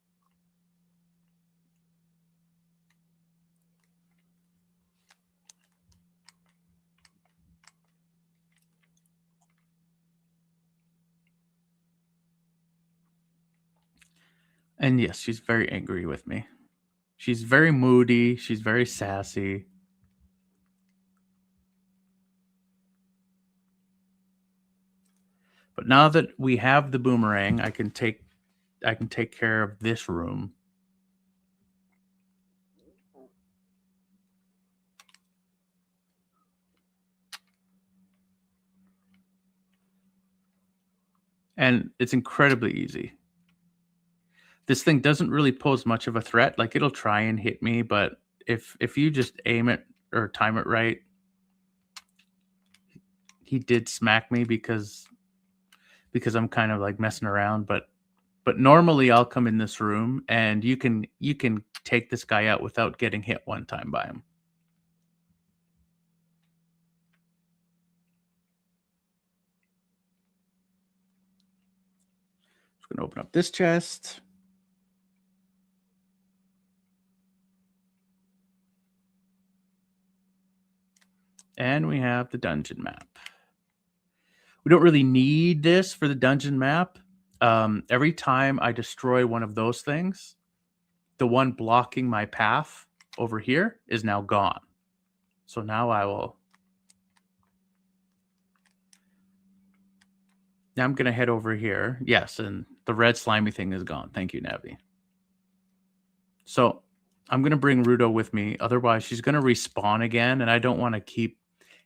And yes, she's very angry with me. She's very moody. She's very sassy. But now that we have the boomerang, I can take care of this room. And it's incredibly easy. This thing doesn't really pose much of a threat. Like, it'll try and hit me, but if you just aim it or time it right, he did smack me because I'm kind of like messing around, but normally I'll come in this room and you can take this guy out without getting hit one time by him. going to open up this chest. And we have the dungeon map. We don't really need this for the dungeon map. Every time I destroy one of those things, the one blocking my path over here is now gone. So now now I'm going to head over here. Yes, and the red slimy thing is gone. Thank you, Navi. So I'm going to bring Ruto with me. Otherwise, she's going to respawn again, and I don't want to keep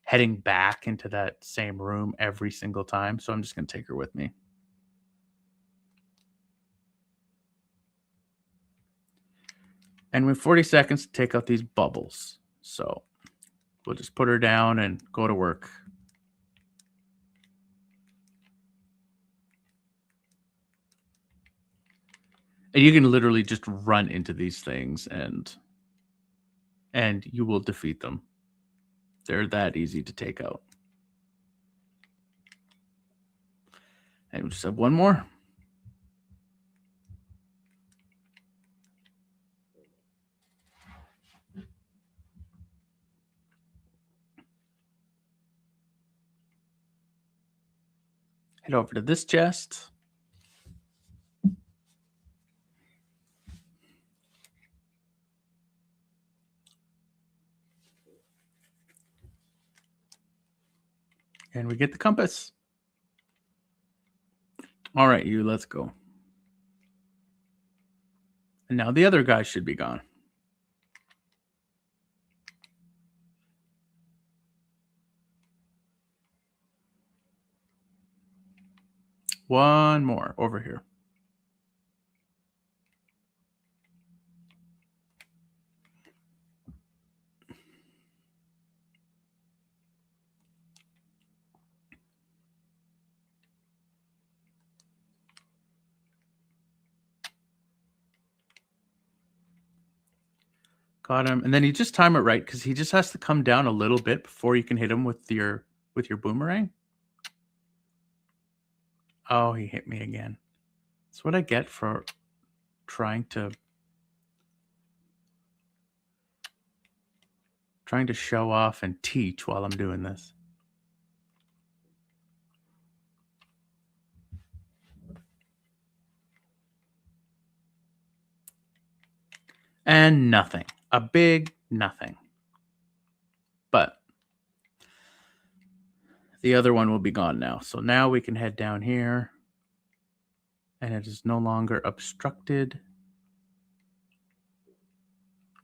heading back into that same room every single time. So I'm just going to take her with me. And we have 40 seconds to take out these bubbles. So we'll just put her down and go to work. And you can literally just run into these things and you will defeat them. They're that easy to take out. And we just have one more. Head over to this chest. And we get the compass. All right, you, let's go. And now the other guy should be gone. One more over here. Got him. And then you just time it right because he just has to come down a little bit before you can hit him with your boomerang. Oh, he hit me again. That's what I get for trying to show off and teach while I'm doing this. And nothing. A big nothing. But the other one will be gone now. So now we can head down here. And it is no longer obstructed.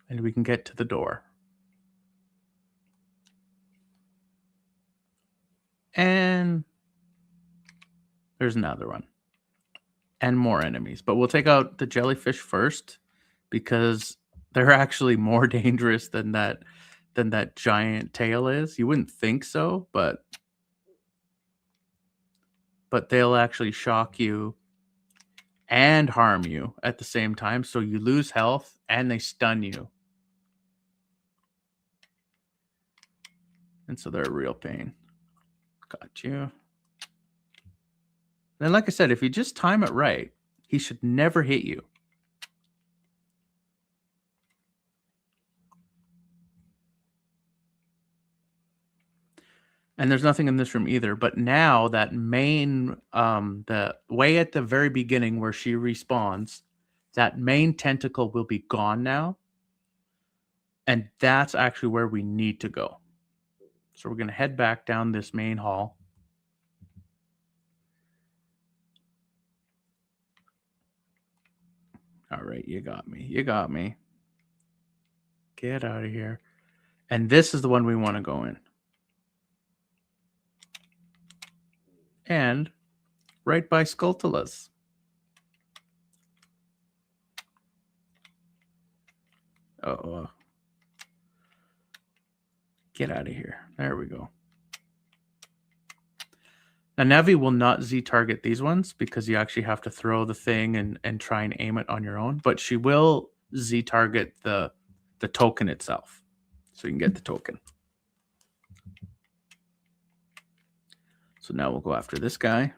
And we can get to the door. And there's another one. And more enemies. But we'll take out the jellyfish first because they're actually more dangerous than that giant tail is. You wouldn't think so, but they'll actually shock you and harm you at the same time. So you lose health and they stun you. And so they're a real pain. Got you. And like I said, if you just time it right, he should never hit you. And there's nothing in this room either. But now that main, the way at the very beginning where she respawns, that main tentacle will be gone now. And that's actually where we need to go. So we're going to head back down this main hall. All right, you got me. You got me. Get out of here. And this is the one we want to go in. And right by Skulltulas. Oh, get out of here. There we go. Now, Navi will not Z-target these ones because you actually have to throw the thing and try and aim it on your own. But she will Z-target the token itself. So you can get the token. So now we'll go after this guy.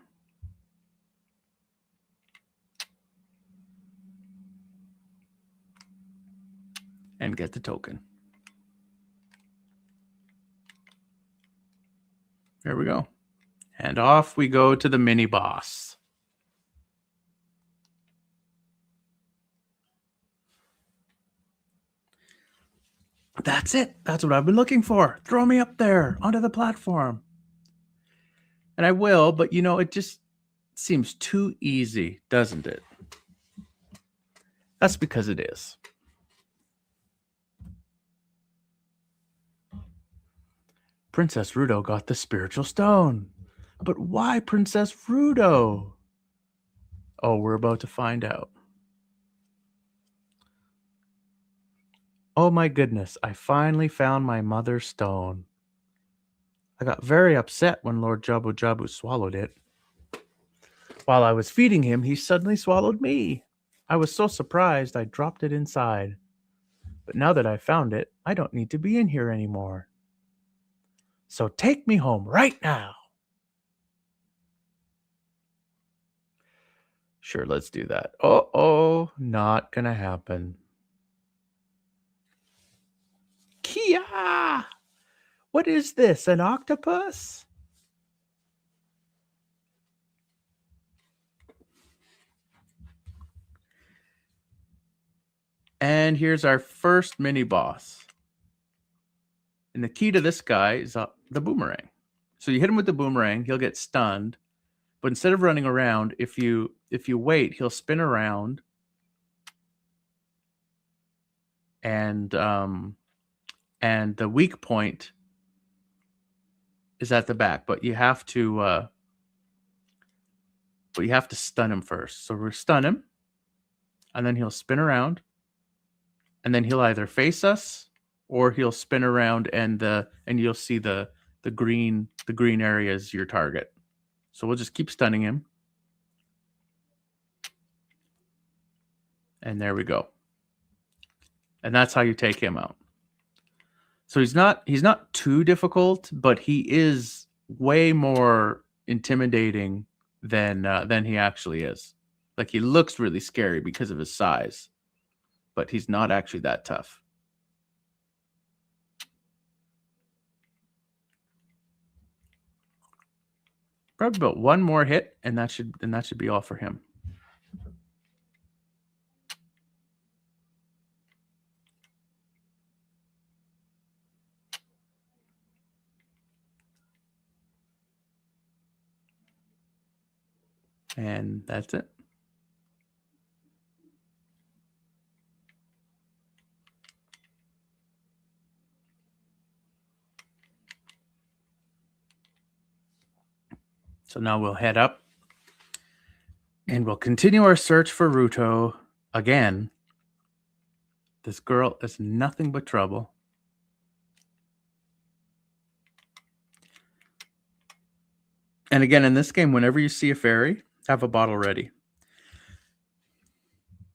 and get the token. There we go. And off we go to the mini boss. That's it. That's what I've been looking for. Throw me up there onto the platform. And I will, but you know, it just seems too easy, doesn't it? That's because it is. Princess Ruto got the spiritual stone. But why Princess Ruto? Oh, we're about to find out. Oh my goodness, I finally found my mother's stone. I got very upset when Lord Jabu Jabu swallowed it. While I was feeding him, he suddenly swallowed me. I was so surprised I dropped it inside. But now that I found it, I don't need to be in here anymore. So take me home right now. Sure, let's do that. Uh-oh, not gonna happen. Kia! What is this, an octopus? And here's our first mini boss. And the key to this guy is the boomerang. So you hit him with the boomerang, he'll get stunned. But instead of running around, if you wait, he'll spin around, and the weak point is at the back. But you have to stun him first. So we'll stun him, and then he'll spin around, and then he'll either face us or he'll spin around, and you'll see the green area is your target. So we'll just keep stunning him. And there we go. And that's how you take him out. So he's not too difficult, but he is way more intimidating than he actually is. Like, he looks really scary because of his size, but he's not actually that tough. Probably about one more hit, and that should be all for him. And that's it. So now we'll head up and we'll continue our search for Ruto again. This girl is nothing but trouble. And again, in this game, whenever you see a fairy, have a bottle ready.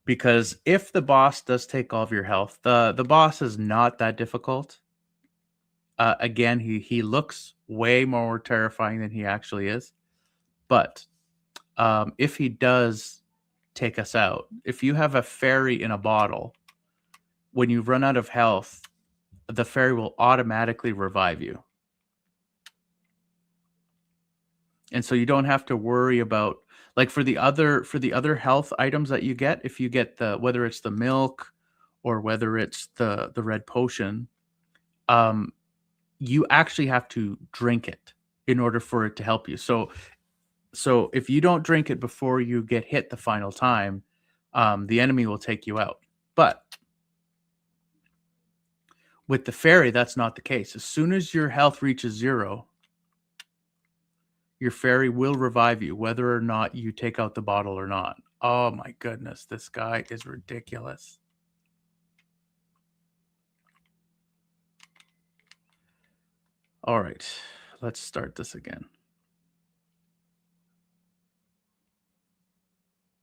Because if the boss does take all of your health, the boss is not that difficult. Again, he looks way more terrifying than he actually is. But if he does take us out, if you have a fairy in a bottle, when you run out of health, the fairy will automatically revive you. And so you don't have to worry about, like, for the other health items that you get, if you get whether it's the milk or whether it's the red potion, you actually have to drink it in order for it to help you. So if you don't drink it before you get hit the final time, the enemy will take you out. But with the fairy, that's not the case. As soon as your health reaches 0, your fairy will revive you, whether or not you take out the bottle or not. Oh my goodness, this guy is ridiculous. All right, let's start this again.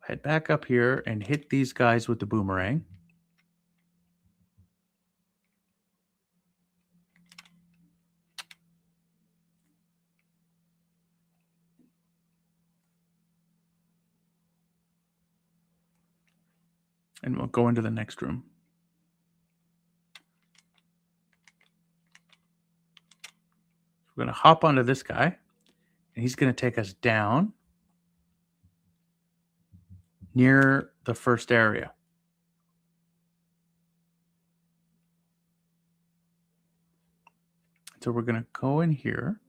Head back up here and hit these guys with the boomerang. And we'll go into the next room. going to hop onto this guy, and he's going to take us down near the first area. So we're going to go in here.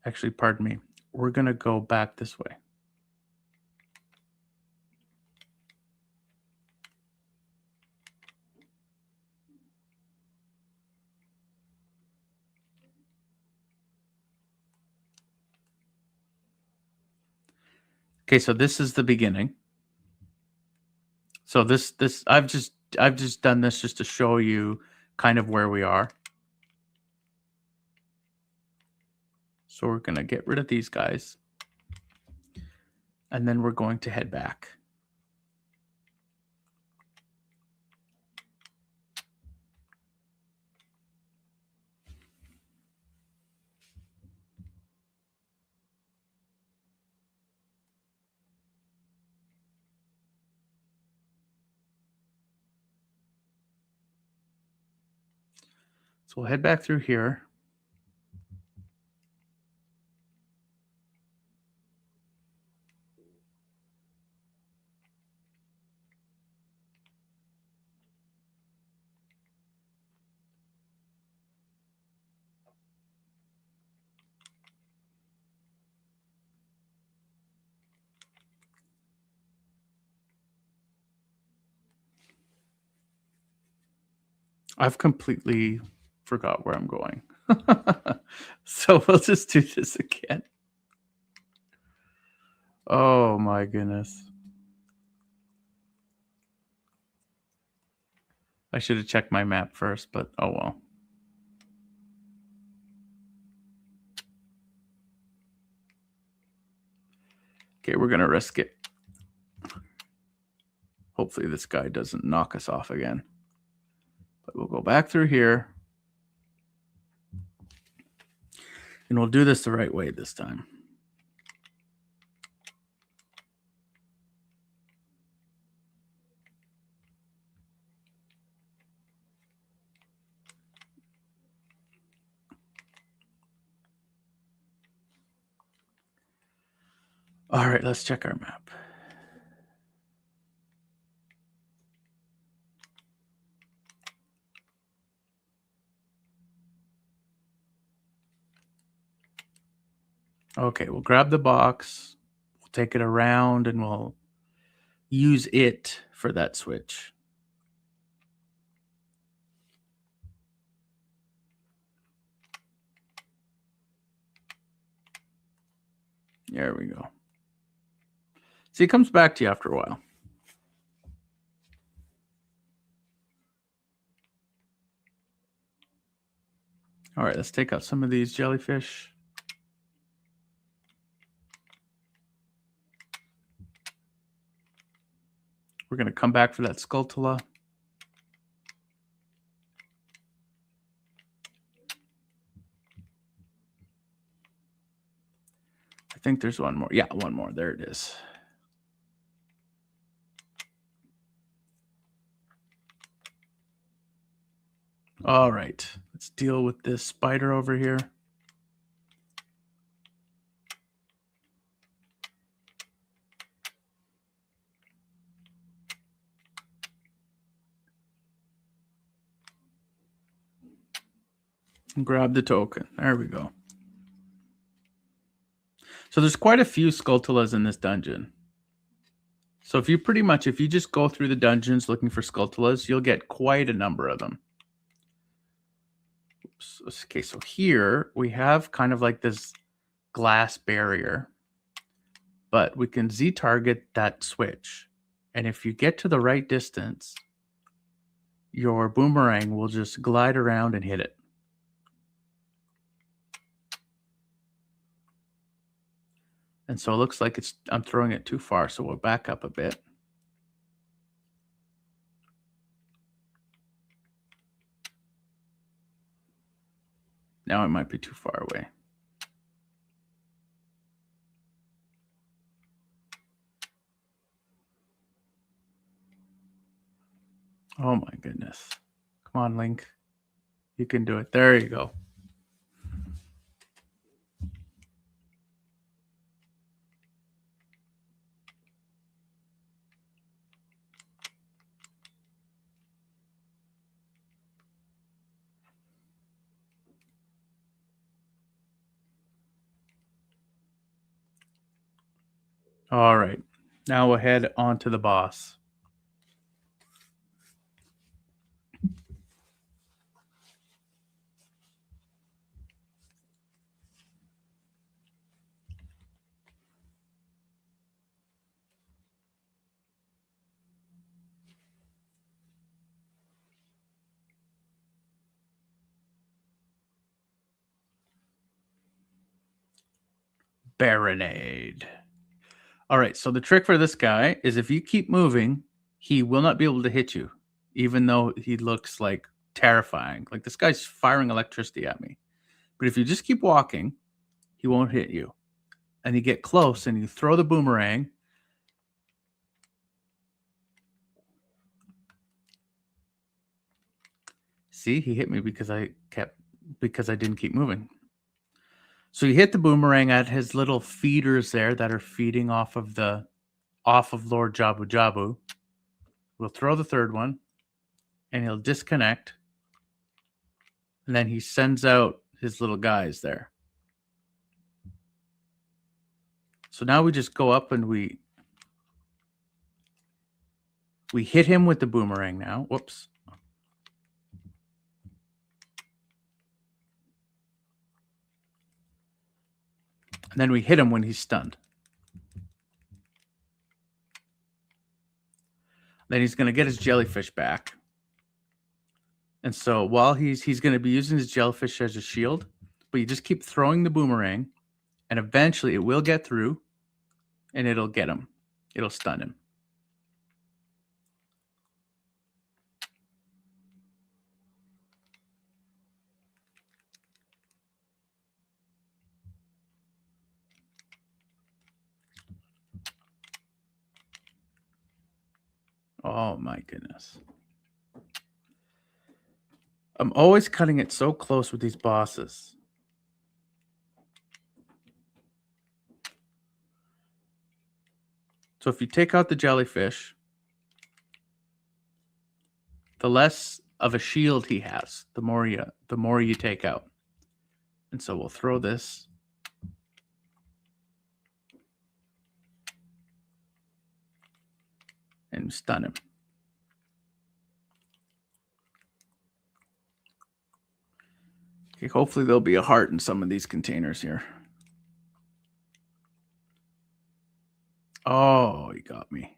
Actually, pardon me. We're going to go back this way. Okay, so this is the beginning. So this I've just done this just to show you kind of where we are. So we're going to get rid of these guys. And then we're going to head back. So we'll head back through here. I've completely forgot where I'm going. So we'll just do this again. Oh my goodness. I should have checked my map first, but oh well. Okay, we're going to risk it. Hopefully this guy doesn't knock us off again. But we'll go back through here. And we'll do this the right way this time. All right, let's check our map. Okay, we'll grab the box. We'll take it around and we'll use it for that switch. There we go. See, it comes back to you after a while. All right, let's take out some of these jellyfish. We're going to come back for that Skulltula. I think there's one more. Yeah, one more. There it is. All right, let's deal with this spider over here. And grab the token. There we go. So there's quite a few Skulltulas in this dungeon. So if you just go through the dungeons looking for Skulltulas, you'll get quite a number of them. Oops. Okay, so here we have kind of like this glass barrier, but we can Z-target that switch. And if you get to the right distance, your boomerang will just glide around and hit it. And so it looks like I'm throwing it too far, so we'll back up a bit. Now it might be too far away. Oh my goodness. Come on, Link. You can do it. There you go. All right. Now we'll head on to the boss. Barinade. All right, so the trick for this guy is if you keep moving, he will not be able to hit you, even though he looks like terrifying. Like this guy's firing electricity at me. But if you just keep walking, he won't hit you. And you get close and you throw the boomerang. See, he hit me because I didn't keep moving. So you hit the boomerang at his little feeders there that are feeding off of Lord Jabu Jabu. We'll throw the third one, and he'll disconnect, and then he sends out his little guys there. So now we just go up and we hit him with the boomerang now. Whoops. And then we hit him when he's stunned. Then he's going to get his jellyfish back. And so while he's going to be using his jellyfish as a shield, but you just keep throwing the boomerang, and eventually it will get through, and it'll get him. It'll stun him. Oh my goodness. I'm always cutting it so close with these bosses. So if you take out the jellyfish, the less of a shield he has, the more you take out. And so we'll throw this. And stun him. Okay, hopefully there'll be a heart in some of these containers here. Oh, he got me.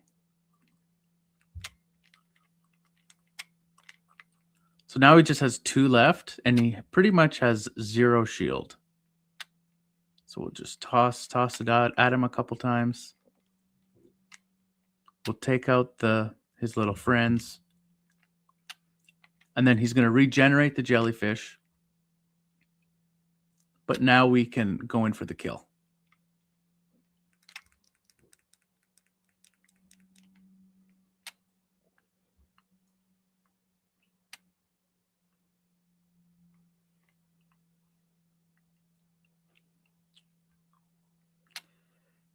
So now he just has 2 left, and he pretty much has 0 shield. So we'll just toss it out at him a couple times. We'll take out his little friends. And then he's going to regenerate the jellyfish. But now we can go in for the kill.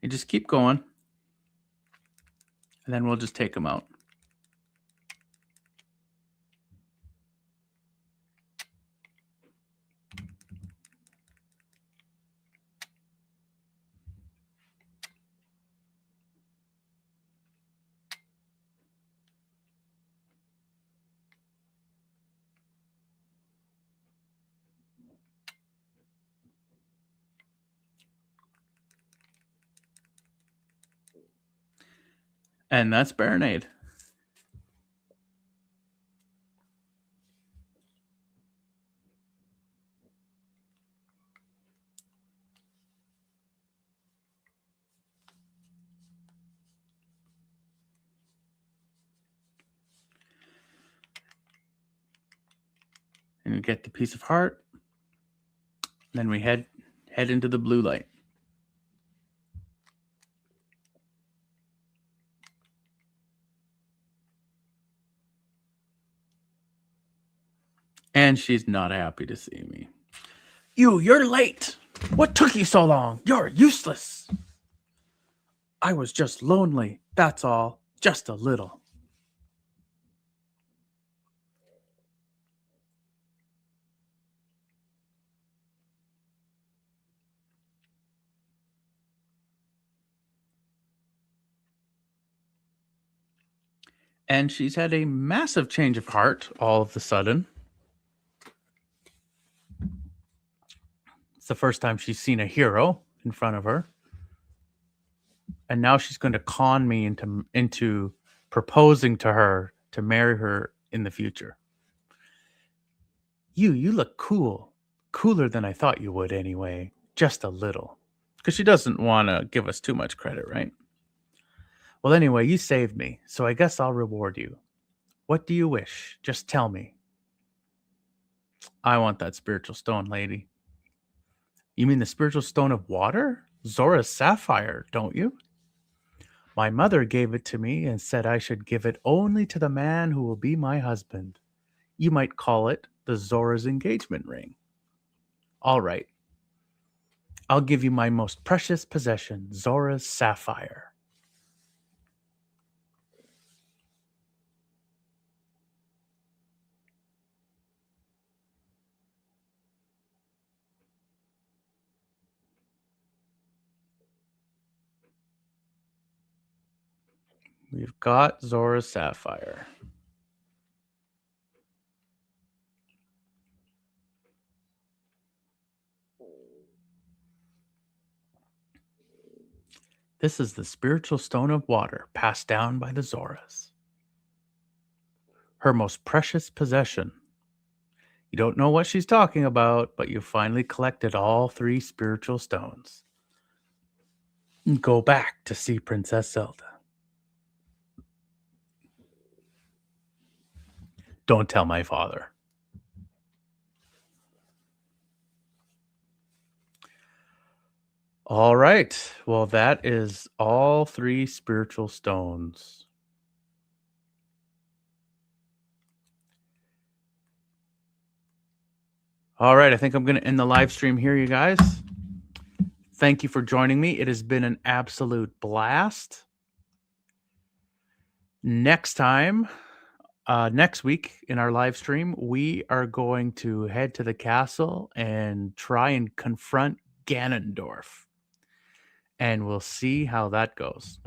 And just keep going. And then we'll just take him out. And that's Barinade. And we get the piece of heart. Then we head into the blue light. And she's not happy to see me. You're late. What took you so long? You're useless. I was just lonely, that's all. Just a little. And she's had a massive change of heart all of a sudden. It's the first time she's seen a hero in front of her. And now she's going to con me into proposing to her to marry her in the future. You look cool. Cooler than I thought you would anyway. Just a little. Because she doesn't want to give us too much credit, right? Well, anyway, you saved me, so I guess I'll reward you. What do you wish? Just tell me. I want that spiritual stone, lady. You mean the spiritual stone of water? Zorah's sapphire, don't you? My mother gave it to me and said I should give it only to the man who will be my husband. You might call it the Zorah's engagement ring. All right. I'll give you my most precious possession, Zorah's sapphire. We've got Zorah's sapphire. This is the spiritual stone of water passed down by the Zorahs. Her most precious possession. You don't know what she's talking about, but you finally collected all 3 spiritual stones. Go back to see Princess Zelda. Don't tell my father. All right. Well, that is all 3 spiritual stones. All right. I think I'm going to end the live stream here, you guys. Thank you for joining me. It has been an absolute blast. Next time, next week in our live stream, we are going to head to the castle and try and confront Ganondorf. And we'll see how that goes.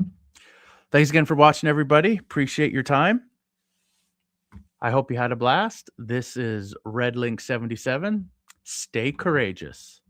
Thanks again for watching, everybody. Appreciate your time. I hope you had a blast. This is Red Link 77. Stay courageous.